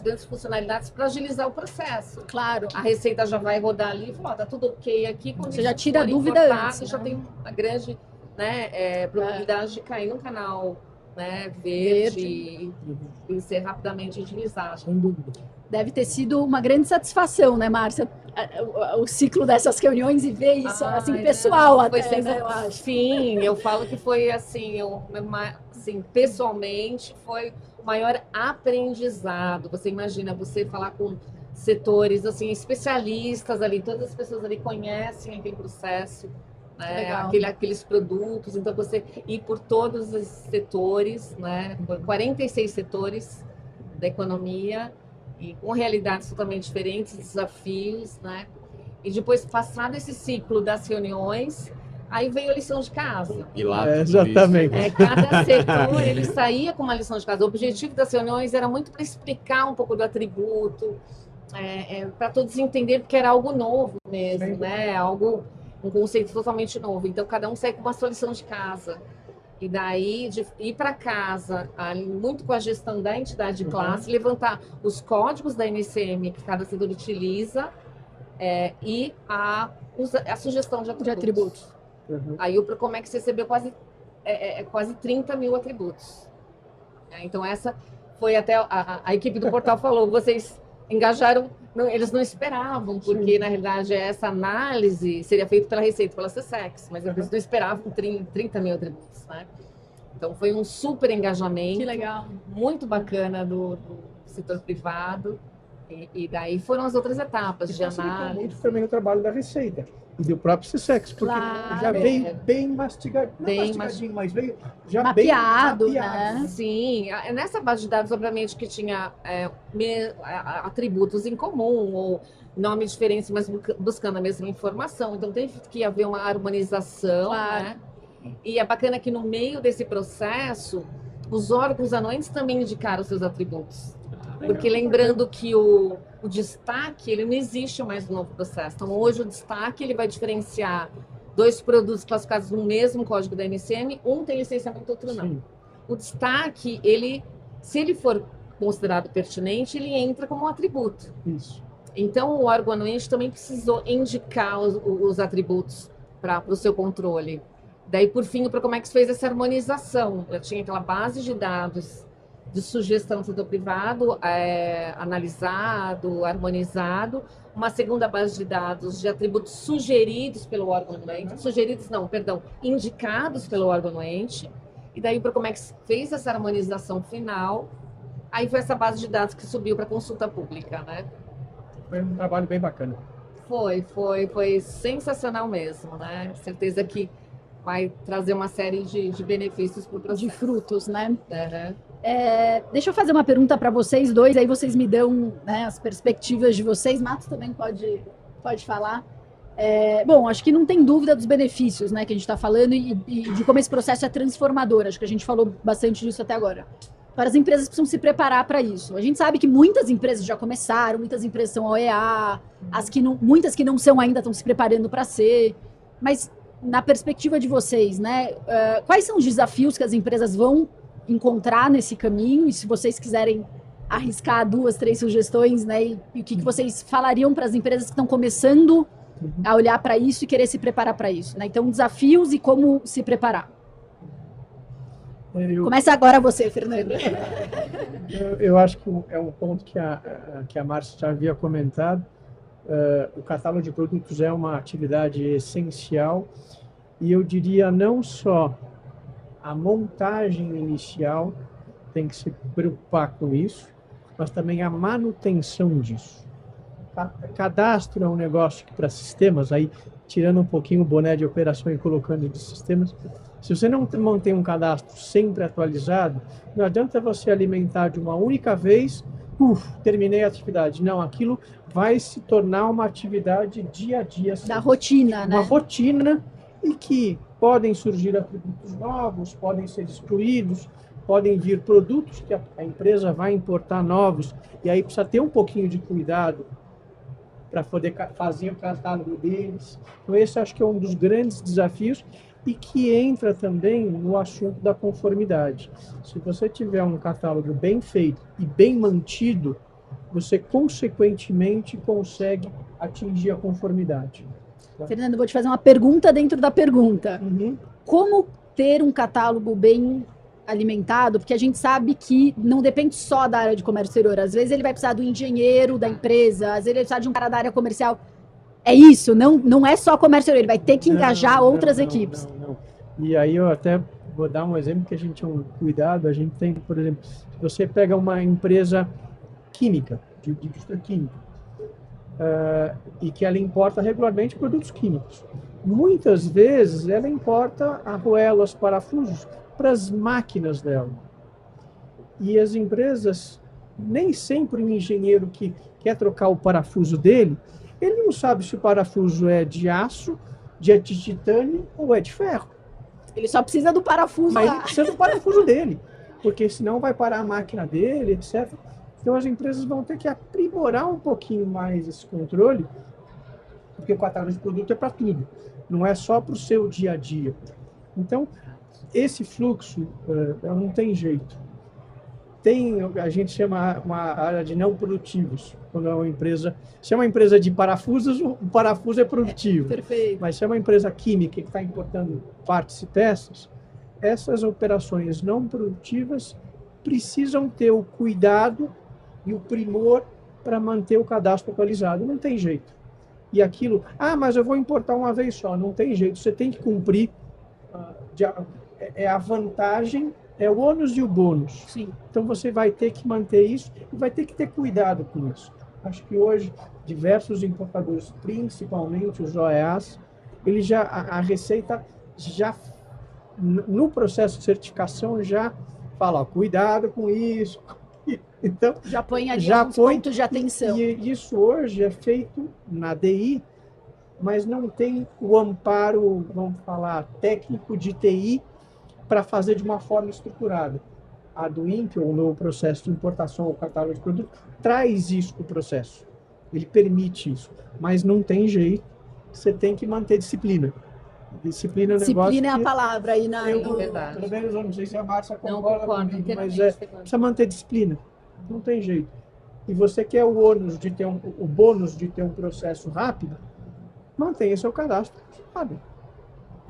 grandes funcionalidades para agilizar o processo. Claro. A Receita já vai rodar ali e falar, tá tudo ok aqui. Quando você já tira a dúvida antes. Você já tem uma grande probabilidade de cair no canal, né, verde e ser rapidamente utilizado. Sem dúvida. Deve ter sido uma grande satisfação, né, Márcia? O ciclo dessas reuniões e ver isso, assim, pessoal até, né, eu acho. Sim, eu falo que foi assim, pessoalmente, foi o maior aprendizado. Você imagina, você falar com setores, assim, especialistas ali, todas as pessoas ali conhecem aquele processo, né, aqueles produtos, então você ir por todos os setores, né, 46 setores da economia, e com realidades totalmente diferentes, desafios, né? E depois, passado esse ciclo das reuniões, aí veio a lição de casa. E lá, exatamente. Cada setor, ele saía com uma lição de casa. O objetivo das reuniões era muito para explicar um pouco do atributo, para todos entenderem que era algo novo mesmo, né? Um conceito totalmente novo. Então, cada um sai com uma sua lição de casa. E daí, de ir para casa, muito com a gestão da entidade de classe, levantar os códigos da NCM que cada setor utiliza e a sugestão de atributos. Aí o Procomex recebeu quase 30 mil atributos. Então, essa foi até a equipe do portal falou, vocês engajaram, eles não esperavam, porque na realidade essa análise seria feita pela Receita, pela CSEX, mas eles não esperavam 30 mil atributos, né? Então foi um super engajamento. Que legal. Muito bacana do setor privado, e daí foram as outras etapas de análise. Muito também o trabalho da Receita e do próprio CSEX, porque já veio bem mastigadinho, mas veio já mapeado, bem mapeado. Né? Sim, nessa base de dados, obviamente, que tinha atributos em comum, ou nomes diferentes, mas buscando a mesma informação. Então, teve que haver uma harmonização, né? E é bacana que no meio desse processo, os órgãos anuentes também indicaram seus atributos. Porque lembrando que o destaque, ele não existe mais no novo processo. Então, hoje o destaque, ele vai diferenciar dois produtos classificados no mesmo código da NCM, um tem licenciamento, outro não. Sim. O destaque, se ele for considerado pertinente, ele entra como um atributo. Isso. Então, o órgão anuente também precisou indicar os atributos para o seu controle. Daí, por fim, o Procomex fez essa harmonização. Já tinha aquela base de dados de sugestão do setor privado, analisado, harmonizado, uma segunda base de dados de atributos sugeridos pelo órgão anuente, indicados pelo órgão anuente, e daí o Procomex fez essa harmonização final, aí foi essa base de dados que subiu para consulta pública, né? Foi um trabalho bem bacana. Foi sensacional mesmo, né? Certeza que vai trazer uma série de benefícios para o processo. De frutos, né? Uhum. Deixa eu fazer uma pergunta para vocês dois, aí vocês me dão, né, as perspectivas de vocês. Matos também pode falar. Bom, acho que não tem dúvida dos benefícios, né, que a gente está falando e de como esse processo é transformador. Acho que a gente falou bastante disso até agora. Agora, as empresas precisam se preparar para isso. A gente sabe que muitas empresas já começaram, muitas empresas são OEA, muitas que não são ainda estão se preparando para ser. Mas, na perspectiva de vocês, né, quais são os desafios que as empresas vão encontrar nesse caminho, e se vocês quiserem arriscar 2, 3 sugestões, né, e o que vocês falariam para as empresas que estão começando a olhar para isso e querer se preparar para isso, né? Então, desafios e como se preparar. Começa agora você, Fernando. Eu acho que é um ponto que a Márcia já havia comentado. O catálogo de produtos é uma atividade essencial e eu diria não só a montagem inicial tem que se preocupar com isso, mas também a manutenção disso. Cadastro é um negócio que para sistemas, aí tirando um pouquinho o boné de operação e colocando de sistemas, se você não mantém um cadastro sempre atualizado, não adianta você alimentar de uma única vez, terminei a atividade. Não, aquilo vai se tornar uma atividade dia a dia. Da rotina, né? Uma rotina e que podem surgir atributos novos, podem ser excluídos, podem vir produtos que a empresa vai importar novos, e aí precisa ter um pouquinho de cuidado para poder fazer o catálogo deles. Então esse acho que é um dos grandes desafios e que entra também no assunto da conformidade. Se você tiver um catálogo bem feito e bem mantido, você consequentemente consegue atingir a conformidade. Fernando, vou te fazer uma pergunta dentro da pergunta. Como ter um catálogo bem alimentado? Porque a gente sabe que não depende só da área de comércio exterior. Às vezes ele vai precisar do engenheiro da empresa, às vezes ele vai precisar de um cara da área comercial. É isso, não é só comércio exterior, ele vai ter que engajar outras equipes. Não. E aí eu até vou dar um exemplo que a gente tem um cuidado. A gente tem, por exemplo, se você pega uma empresa química, de indústria química, e que ela importa regularmente produtos químicos. Muitas vezes ela importa arruelas, parafusos para as máquinas dela. E as empresas, nem sempre o engenheiro que quer trocar o parafuso dele, ele não sabe se o parafuso é de aço, de titânio ou é de ferro. Ele só precisa do parafuso. Mas ele precisa do parafuso dele, porque senão vai parar a máquina dele, etc. Então as empresas vão ter que aprimorar um pouquinho mais esse controle, porque o catálogo de produto é para tudo, não é só para o seu dia a dia. Então, esse fluxo não tem jeito. A gente chama uma área de não produtivos. Quando é uma empresa, se é uma empresa de parafusos, o parafuso é produtivo. Perfeito. Mas se é uma empresa química que está importando partes e peças, essas operações não produtivas precisam ter o cuidado e o primor para manter o cadastro atualizado. Não tem jeito. E aquilo, mas eu vou importar uma vez só. Não tem jeito. Você tem que cumprir. É a vantagem, é o ônus e o bônus. Sim. Então você vai ter que manter isso e vai ter que ter cuidado com isso. Acho que hoje diversos importadores, principalmente os OEAs, a Receita já no processo de certificação já fala, cuidado com isso. Então já põe ali alguns pontos de atenção. E isso hoje é feito na DI, mas não tem o amparo, vamos falar, técnico de TI para fazer de uma forma estruturada. A do INPE, ou no processo de importação ou catálogo de produto, traz isso para o processo. Ele permite isso, mas não tem jeito. Você tem que manter disciplina. Disciplina é a palavra aí na... verdade. Pelo menos eu não sei se a Márcia concorda comigo, mas precisa manter disciplina. Não tem jeito. E você quer o ônus de ter o bônus de ter um processo rápido, mantenha seu cadastro, sabe?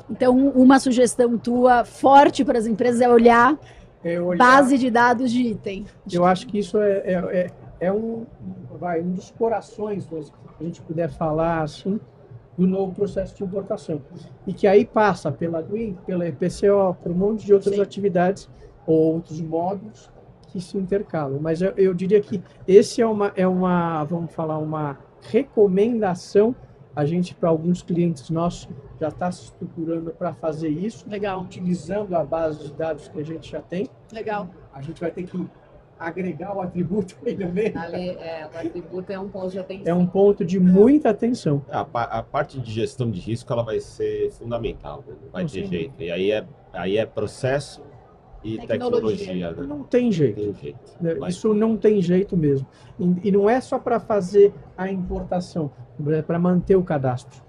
Então, uma sugestão tua forte para as empresas é olhar base de dados de item. Eu acho que isso é um dos corações, se a gente puder falar assim, do novo processo de importação. E que aí passa pela DWIN, pela EPCO, por um monte de outras atividades ou outros módulos que se intercalam. Mas eu diria que esse vamos falar, uma recomendação. A gente, para alguns clientes nossos, já está se estruturando para fazer isso. Legal. Utilizando a base de dados que a gente já tem. Legal. A gente vai ter que agregar o atributo aí no meio. O atributo é um ponto de atenção. É um ponto de muita atenção. A parte de gestão de risco ela vai ser fundamental, né? Não vai ter jeito. E aí é processo e tecnologia. Né? Não tem jeito. Isso não tem jeito mesmo. E não é só para fazer a importação, é para manter o cadastro.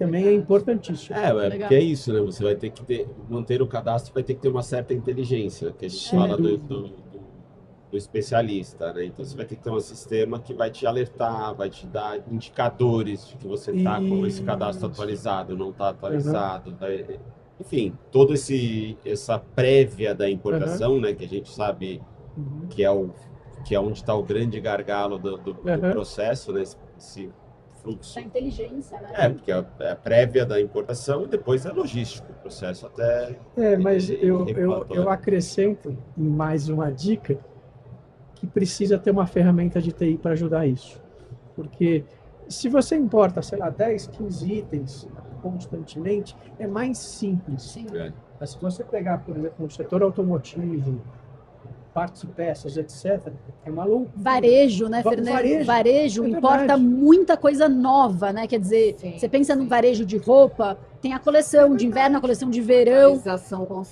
também é importantíssimo. Porque é isso, né? Você vai ter que manter o cadastro, vai ter que ter uma certa inteligência, que a gente fala do especialista, né? Então você vai ter que ter um sistema que vai te alertar, vai te dar indicadores de que você está com esse cadastro atualizado, não está atualizado, enfim, toda essa prévia da importação, né? Que a gente sabe que é onde está o grande gargalo do processo, né? Esse fluxo. A inteligência, né? Porque é a prévia da importação e depois é logístico, o processo até... Mas eu acrescento mais uma dica, que precisa ter uma ferramenta de TI para ajudar isso. Porque se você importa, sei lá, 10, 15 itens constantemente, é mais simples. Sim. Mas se você pegar, por exemplo, no setor automotivo, partes e peças, etc., é uma loucura. Varejo, né, Fernando? Varejo importa muita coisa nova, né? Quer dizer, você pensa no varejo de roupa, tem a coleção de inverno, a coleção de verão.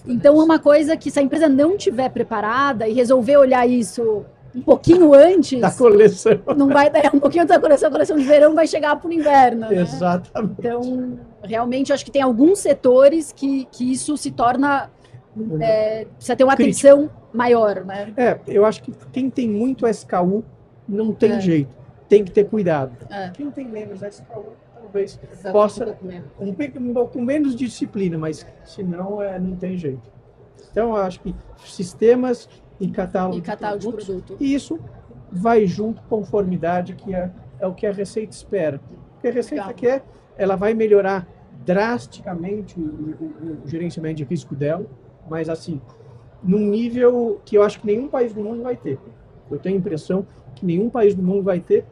Então é uma coisa que se a empresa não tiver preparada e resolver olhar isso um pouquinho antes da coleção, não vai dar um pouquinho antes da coleção, a coleção de verão vai chegar para o inverno, né? Exatamente. Então, realmente, acho que tem alguns setores que isso se torna precisa ter uma atenção maior, né? Eu acho que quem tem muito SKU não tem jeito, tem que ter cuidado. Quem tem menos SKU talvez possa um pouco menos disciplina, mas senão não tem jeito. Então, eu acho que sistemas e catálogo de produto. E isso vai junto com conformidade, que é o que a Receita espera. O que a Receita quer, ela vai melhorar drasticamente o gerenciamento de risco dela, mas assim, num nível que eu acho que nenhum país do mundo vai ter. Eu tenho a impressão que nenhum país do mundo vai ter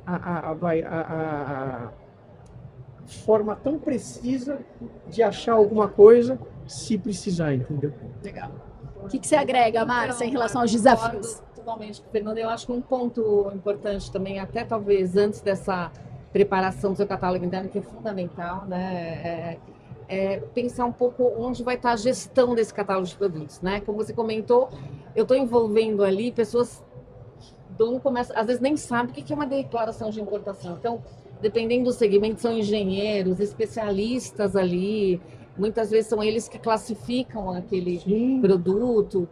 a forma tão precisa de achar alguma coisa se precisar, entendeu? Legal. O que você agrega, Márcia, em relação aos desafios? Totalmente, Fernanda. Eu acho que um ponto importante também, até talvez antes dessa preparação do seu catálogo interno, que é fundamental, né? É pensar um pouco onde vai estar a gestão desse catálogo de produtos, né? Como você comentou, eu estou envolvendo ali pessoas, às vezes nem sabe o que é uma declaração de importação. Então, dependendo do segmento, são engenheiros, especialistas ali. Muitas vezes são eles que classificam aquele produto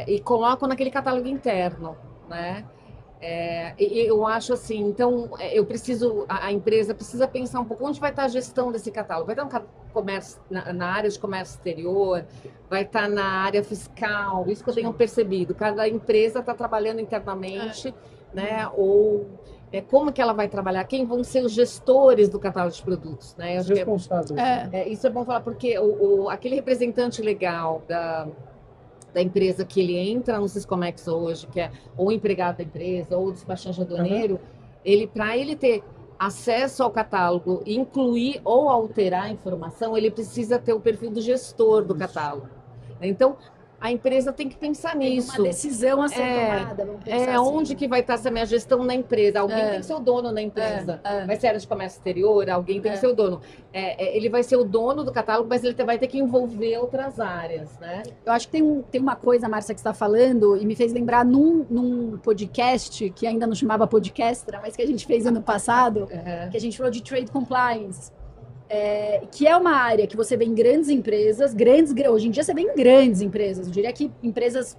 e colocam naquele catálogo interno, né? Eu acho assim, então a empresa precisa pensar um pouco onde vai estar a gestão desse catálogo. Vai estar no comércio, na área de comércio exterior, vai estar na área fiscal, isso que eu tenho percebido. Cada empresa está trabalhando internamente, né? Ou como que ela vai trabalhar, quem vão ser os gestores do catálogo de produtos, né? Os responsáveis. Isso é bom falar, porque aquele representante legal da empresa que ele entra no Siscomex hoje, que é ou empregado da empresa, ou despachante aduaneiro, para ele ter acesso ao catálogo, incluir ou alterar a informação, ele precisa ter o perfil do gestor do catálogo. Então, a empresa tem que pensar nisso. Uma decisão a ser tomada. Vamos pensar onde que vai estar essa minha gestão na empresa? Alguém tem que ser o dono da empresa. Vai ser área de comércio exterior, alguém tem que ser o dono. Ele vai ser o dono do catálogo, mas ele vai ter que envolver outras áreas, né? Eu acho que tem uma coisa, Márcia, que você está falando, e me fez lembrar num podcast, que ainda não chamava Podcastra, mas que a gente fez ano passado, que a gente falou de Trade Compliance. Que é uma área que você vê em grandes empresas, hoje em dia você vê em grandes empresas, eu diria que empresas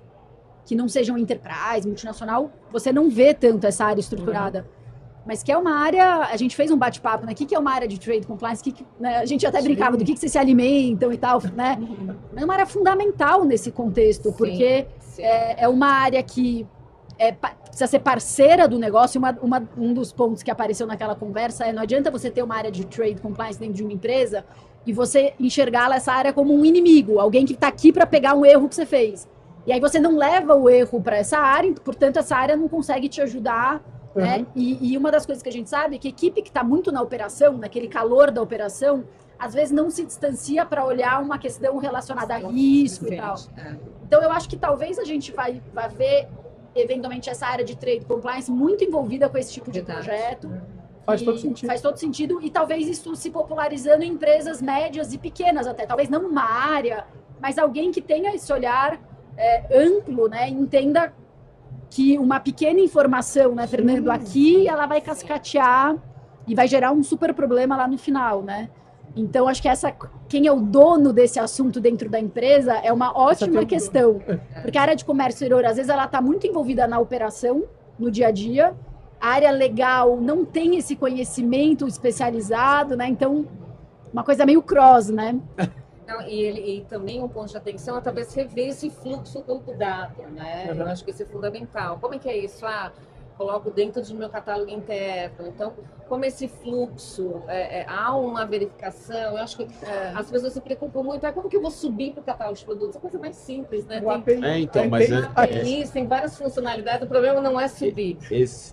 que não sejam enterprise, multinacional, você não vê tanto essa área estruturada, mas que é uma área, a gente fez um bate-papo, né, o que é uma área de trade compliance, né, a gente até brincava do que vocês se alimentam e tal, né, é uma área fundamental nesse contexto, porque é uma área que precisa ser parceira do negócio. Um dos pontos que apareceu naquela conversa não adianta você ter uma área de trade compliance dentro de uma empresa e você enxergar essa área como um inimigo, alguém que está aqui para pegar um erro que você fez. E aí você não leva o erro para essa área, portanto essa área não consegue te ajudar. Né? E uma das coisas que a gente sabe é que a equipe que está muito na operação, naquele calor da operação, às vezes não se distancia para olhar uma questão relacionada a risco e tal. Então eu acho que talvez a gente vai ver eventualmente essa área de trade compliance muito envolvida com esse tipo de projeto. Faz todo sentido. Faz todo sentido, e talvez isso se popularizando em empresas médias e pequenas até, talvez não uma área, mas alguém que tenha esse olhar amplo, né, entenda que uma pequena informação, né, Fernando, aqui ela vai cascatear e vai gerar um super problema lá no final, né? Então, acho que quem é o dono desse assunto dentro da empresa é uma ótima questão. Porque a área de comércio exterior, às vezes, ela está muito envolvida na operação, no dia a dia. A área legal não tem esse conhecimento especializado, né? Então, uma coisa meio cross, né? Não, e também um ponto de atenção é talvez rever esse fluxo do dado, né? Eu acho que isso é fundamental. Como é que é isso? Coloco dentro do meu catálogo interno. Então, como esse fluxo, há uma verificação, eu acho que as pessoas se preocupam muito, como que eu vou subir para o catálogo de produtos? É uma coisa mais simples, né? Tem várias funcionalidades, o problema não é subir.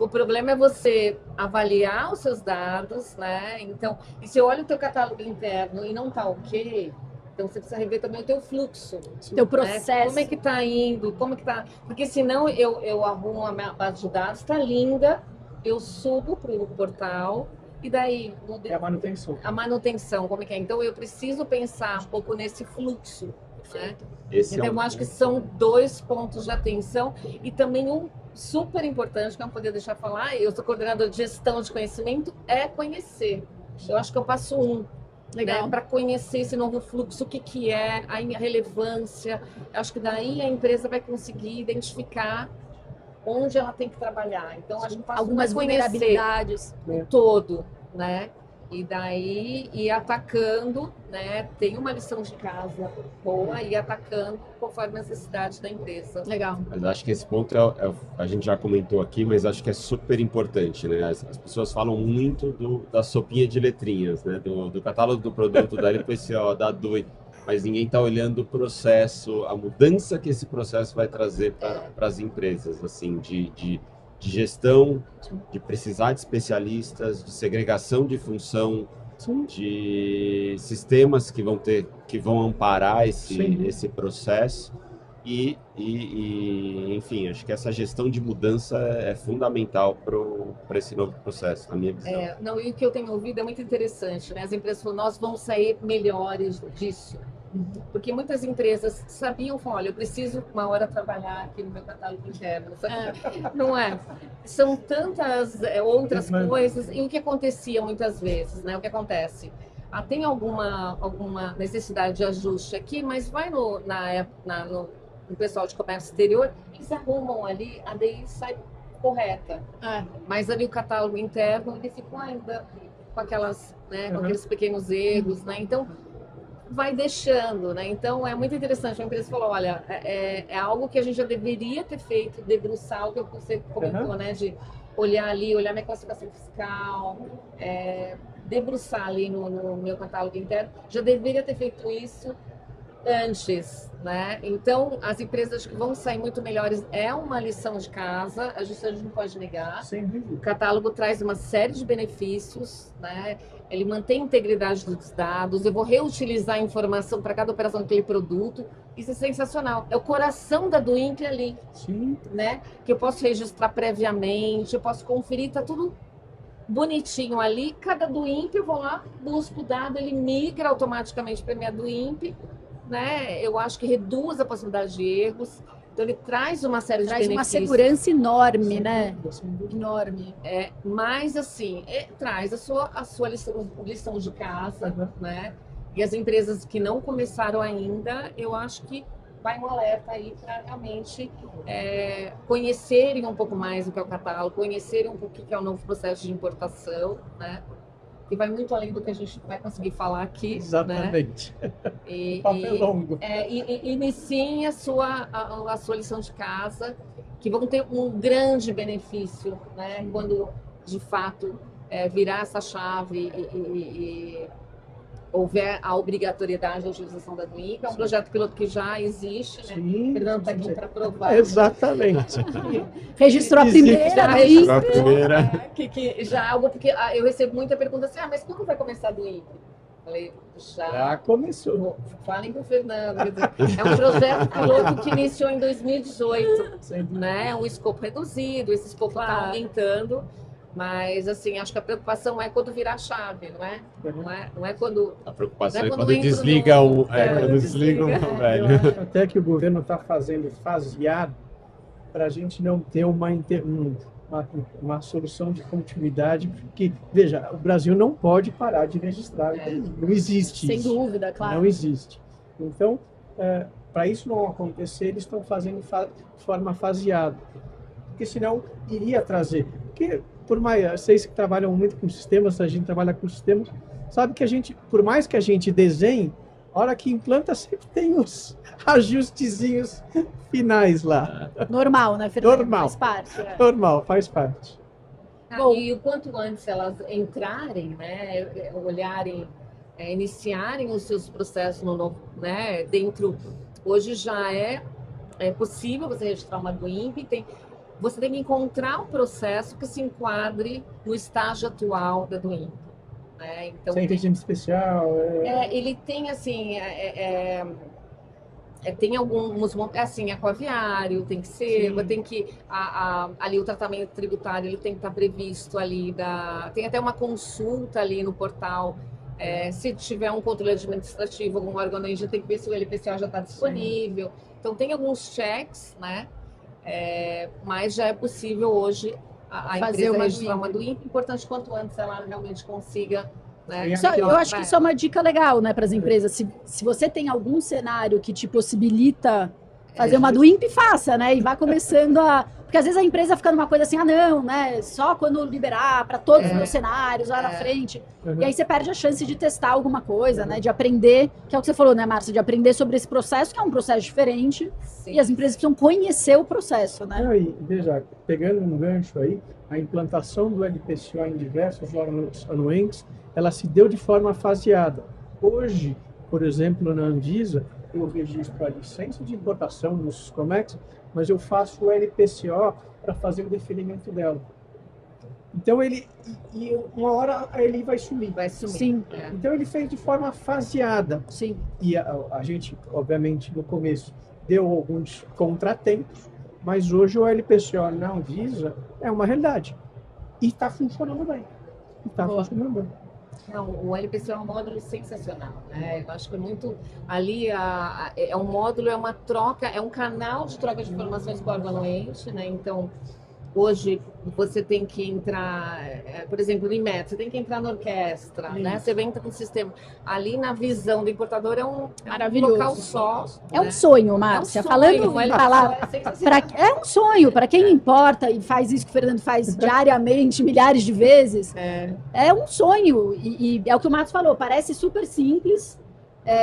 O problema é você avaliar os seus dados, né? Então, e se eu olho o teu catálogo interno e não está ok, então você precisa rever também o teu fluxo. Teu processo. Né? Como é que está indo? Como é que tá? Porque senão eu arrumo uma base de dados, está linda, eu subo para o portal e daí... a manutenção. A manutenção, como é que é? Então eu preciso pensar um pouco nesse fluxo. Né? Então eu acho que são 2 pontos de atenção e também um super importante, que eu não poderia deixar de falar, eu sou coordenadora de gestão de conhecimento, é conhecer. Eu acho que eu passo 1. Legal. Né, para conhecer esse novo fluxo, o que é, a relevância. Acho que daí a empresa vai conseguir identificar onde ela tem que trabalhar. Então, acho que algumas vulnerabilidades todo, né? E daí ir atacando, né? Tem uma lição de casa boa e atacando conforme as necessidades da empresa. Legal. Mas acho que esse ponto a gente já comentou aqui, mas acho que é super importante, né? As pessoas falam muito da sopinha de letrinhas, né? Do catálogo do produto, daí depois da DUI, mas ninguém está olhando o processo, a mudança que esse processo vai trazer para as empresas, assim, de gestão, de precisar de especialistas, de segregação de função, de sistemas que vão amparar esse processo e, enfim, acho que essa gestão de mudança é fundamental para esse novo processo, na minha visão. E o que eu tenho ouvido é muito interessante, né? As empresas falam, nós vamos sair melhores disso. Porque muitas empresas falam, olha, eu preciso uma hora trabalhar aqui no meu catálogo interno. Não é? São tantas outras coisas. E o que acontecia muitas vezes, né? O que acontece? Tem alguma necessidade de ajuste aqui, mas vai no pessoal de comércio exterior, eles arrumam ali, a DI sai correta. Mas ali o catálogo interno, ele fica ainda com aquelas, né, com aqueles pequenos erros, né? Então, vai deixando, né? Então é muito interessante. A empresa falou, olha, é algo que a gente já deveria ter feito, debruçar o que você comentou, né? De olhar ali, olhar minha classificação fiscal, debruçar ali no meu catálogo interno. Já deveria ter feito isso antes, né? Então as empresas que vão sair muito melhores é uma lição de casa, a gente não pode negar. O catálogo traz uma série de benefícios, né? Ele mantém a integridade dos dados, eu vou reutilizar a informação para cada operação daquele produto. Isso é sensacional. É o coração da Duimp ali, né? Que eu posso registrar previamente, eu posso conferir, tá tudo bonitinho ali. Cada Duimp eu vou lá, busco o dado, ele migra automaticamente para minha Duimp, né? Eu acho que reduz a possibilidade de erros. Então, ele traz uma série de benefícios. Traz uma segurança enorme, né? Enorme. Mas, assim, traz a sua lição de casa, né? E as empresas que não começaram ainda, eu acho que vai um alerta aí para realmente conhecerem um pouco mais o que é o catálogo, conhecerem um pouco o que é o novo processo de importação, né? E vai muito além do que a gente vai conseguir falar aqui. Exatamente. Né? O papo é longo. Iniciem a sua lição de casa, que vão ter um grande benefício, né? Quando, de fato, virar essa chave e houver a obrigatoriedade da utilização da Duimp. É um projeto piloto que já existe, né? O Fernando está aqui para provar. Exatamente. Registrou a primeira. Registrou a primeira. Que já é algo, porque eu recebo muita pergunta assim, mas quando vai começar a Duimp? Falei, já começou. Falem com o Fernando. É um projeto piloto que iniciou em 2018, né? Um escopo reduzido, esse escopo está aumentando. Mas, assim, acho que a preocupação é quando virar a chave, não é? Não é quando... A preocupação é quando desliga o velho. Até que o governo está fazendo faseado para a gente não ter uma solução de continuidade, porque, veja, o Brasil não pode parar de registrar, não existe Sem isso. dúvida, claro. Não existe. Então, para isso não acontecer, eles estão fazendo de forma faseada, porque senão iria trazer. Porque, por mais, vocês que trabalham muito com sistemas, a gente trabalha com sistemas, sabe que a gente, por mais que a gente desenhe, a hora que implanta sempre tem os ajustezinhos finais lá. Normal, né, Fernando? Normal. Faz parte. Normal, faz parte. Bom. E o quanto antes elas entrarem, né, olharem, iniciarem os seus processos no novo, né, dentro. Hoje já é possível você registrar uma DWIMP, você tem que encontrar um processo que se enquadre no estágio atual da DWIMP. Né? Então, sem regime especial. Ele tem assim, tem alguns, assim, aquaviário, tem que ser, tem que ali o tratamento tributário ele tem que estar previsto ali tem até uma consulta ali no portal. Se tiver um controle administrativo, algum órgão da ENGIE tem que ver se o LPCA já está disponível. Então tem alguns checks, né? Mas já é possível hoje a empresa registrar uma DWIMP. Importante quanto antes ela realmente consiga. Né? Eu acho que isso é uma dica legal, né, para as empresas. Se você tem algum cenário que te possibilita fazer uma DWIMP, faça, né? E vá começando a... Porque às vezes a empresa fica numa coisa assim, não, né? Só quando liberar para todos os meus cenários lá na frente. E aí você perde a chance de testar alguma coisa, né? De aprender, que é o que você falou, né, Márcia? De aprender sobre esse processo, que é um processo diferente. Sim. E as empresas precisam conhecer o processo, né? E veja, pegando um gancho aí, a implantação do LPCO em diversos órgãos anuentes, ela se deu de forma faseada. Hoje, por exemplo, na Anvisa, eu registro a licença de importação nos Comex, mas eu faço o LPCO para fazer o deferimento dela. Então, uma hora ele vai sumir. Vai sumir. Sim. Então, ele fez de forma faseada. Sim. E a gente, obviamente, no começo, deu alguns contratempos, mas hoje o LPCO na Anvisa é uma realidade. E está funcionando bem. Não, o LPCO é um módulo sensacional, né? Eu acho que é muito ali um módulo, é uma troca, é um canal de troca de informações com o órgão anuente, né? Então, hoje você tem que entrar, por exemplo, no IMET, você tem que entrar na orquestra, né? Você entra no sistema. Ali na visão do importador é um local só. É um sonho, Márcia. Falando é um sonho para quem importa e faz isso que o Fernando faz diariamente, milhares de vezes. É um sonho e é o que o Matos falou. Parece super simples.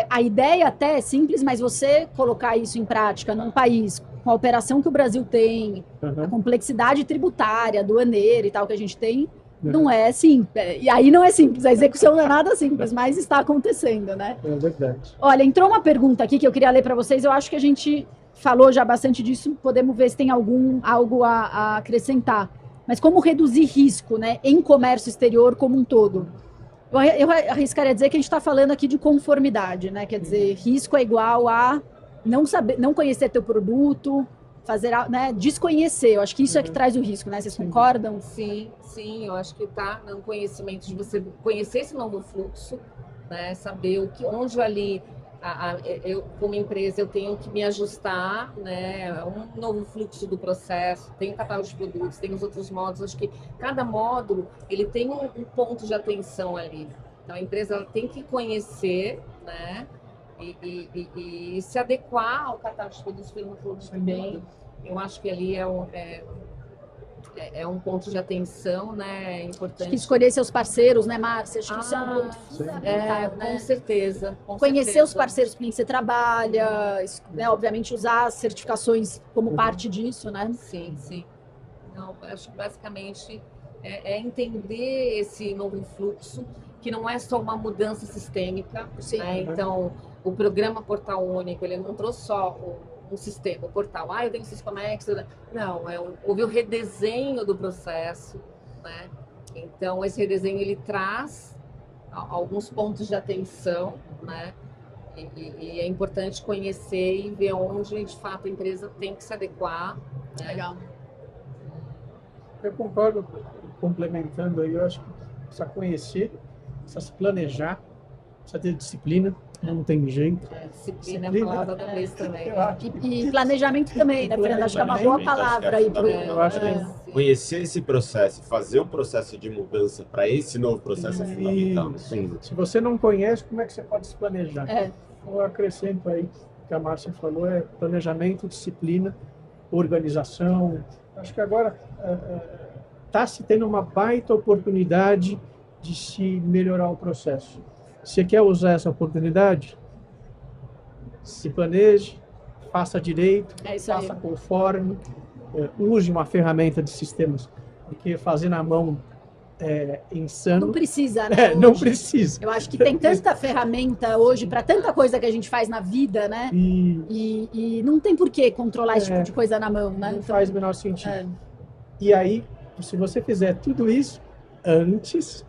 A ideia até é simples, mas você colocar isso em prática num país com a operação que o Brasil tem, a complexidade tributária, aduaneira e tal que a gente tem, não é simples. E aí não é simples, a execução não é nada simples, mas está acontecendo, né? É verdade. Olha, entrou uma pergunta aqui que eu queria ler para vocês, eu acho que a gente falou já bastante disso, podemos ver se tem algo a acrescentar. Mas como reduzir risco, né, em comércio exterior como um todo? Eu arriscaria dizer que a gente está falando aqui de conformidade, né? Quer dizer, risco é igual a não conhecer teu produto, desconhecer. Eu acho que isso é que traz o risco, né? Vocês concordam? Sim, eu acho que está no conhecimento de você conhecer esse novo fluxo, né? Saber onde ali, eu como empresa, eu tenho que me ajustar, né? Um novo fluxo do processo, tem o catálogo de produtos, tem os outros módulos. Acho que cada módulo, ele tem um ponto de atenção ali. Então, a empresa ela tem que conhecer, né? E se adequar ao catálogo de produtos pelo todo também. Eu acho que ali é um ponto de atenção, né? Importante. Acho que escolher seus parceiros, né, Márcia? Acho que isso é um ponto fundamental, né? Com certeza. Conhecer os parceiros com quem você trabalha, né? Obviamente usar as certificações como parte disso, né? Sim. Não, acho que basicamente é entender esse novo fluxo, que não é só uma mudança sistêmica, né? Então, o programa Portal Único, ele não trouxe só um sistema, o portal, eu tenho Syscomex, não, houve o redesenho do processo, né? Então, esse redesenho, ele traz alguns pontos de atenção, né? E é importante conhecer e ver onde, de fato, a empresa tem que se adequar. Né? Legal. Eu concordo, complementando aí, eu acho que precisa conhecer, precisa se planejar, precisa ter disciplina, não tem jeito. Disciplina é a palavra da vez também. E planejamento também, né, Fernando? Acho que é uma boa palavra aí. Eu acho que conhecer esse processo, fazer o processo de mudança para esse novo processo é fundamental. Né? Sim. Se você não conhece, como é que você pode se planejar? É. Eu acrescento aí o que a Márcia falou, é planejamento, disciplina, organização. Acho que agora está se tendo uma baita oportunidade de se melhorar o processo. Você quer usar essa oportunidade? Se planeje, faça direito, faça conforme, use uma ferramenta de sistemas, porque fazer na mão é insano. Não precisa, né? Não precisa. Eu acho que tem tanta ferramenta hoje para tanta coisa que a gente faz na vida, né? E não tem por que controlar esse tipo de coisa na mão, né? Não faz o menor sentido. E aí, se você fizer tudo isso antes,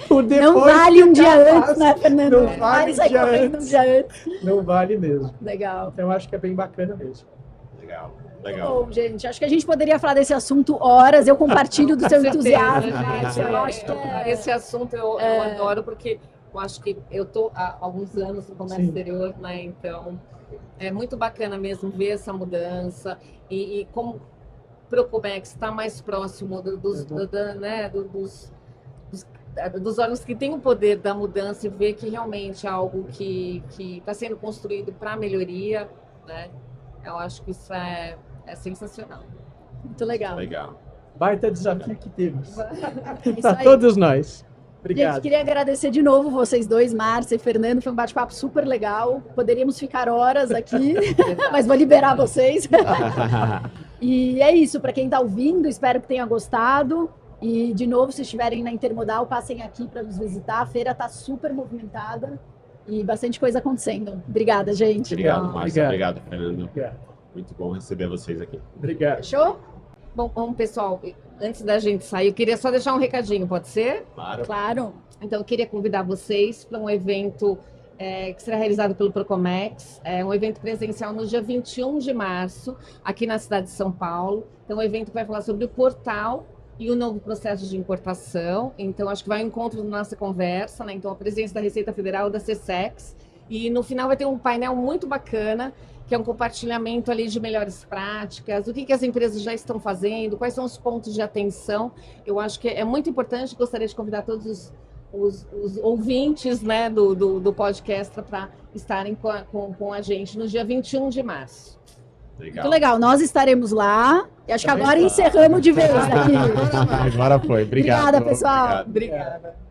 o depois não vale um dia antes, né, Fernando? Não vale um dia antes. Não vale mesmo. Legal. Então, eu acho que é bem bacana mesmo. Legal. Bom, gente, acho que a gente poderia falar desse assunto horas. Eu compartilho do seu entusiasmo. Eu acho que esse assunto eu adoro, porque eu acho que eu estou há alguns anos no comércio exterior, né? Então é muito bacana mesmo ver essa mudança e como Procomex está mais próximo dos órgãos que têm o poder da mudança e ver que realmente é algo que está sendo construído para melhoria, né? Eu acho que isso é sensacional. Muito legal. Baita desafio que temos. Para todos nós. Obrigado. Gente, queria agradecer de novo vocês dois, Márcia e Fernando. Foi um bate-papo super legal. Poderíamos ficar horas aqui, mas vou liberar vocês. E é isso, para quem está ouvindo, espero que tenha gostado. E, de novo, se estiverem na Intermodal, passem aqui para nos visitar. A feira está super movimentada e bastante coisa acontecendo. Obrigada, gente. Obrigado, Márcia. Obrigado, Fernando. Obrigado. Muito bom receber vocês aqui. Obrigado. Fechou? Bom, pessoal, antes da gente sair, eu queria só deixar um recadinho, pode ser? Claro. Então, eu queria convidar vocês para um evento que será realizado pelo Procomex, um evento presencial no dia 21 de março, aqui na cidade de São Paulo. Então, o evento vai falar sobre o portal e o novo processo de importação. Então, acho que vai ao encontro da nossa conversa, né? Então, a presença da Receita Federal, da CSEX. E no final vai ter um painel muito bacana, que é um compartilhamento ali de melhores práticas, o que as empresas já estão fazendo, quais são os pontos de atenção. Eu acho que é muito importante, gostaria de convidar todos os ouvintes, né, do podcast para estarem com a gente no dia 21 de março. Muito legal, nós estaremos lá. E acho que agora encerramos de vez aqui. Agora foi. Obrigado. Obrigada, pessoal. Obrigada.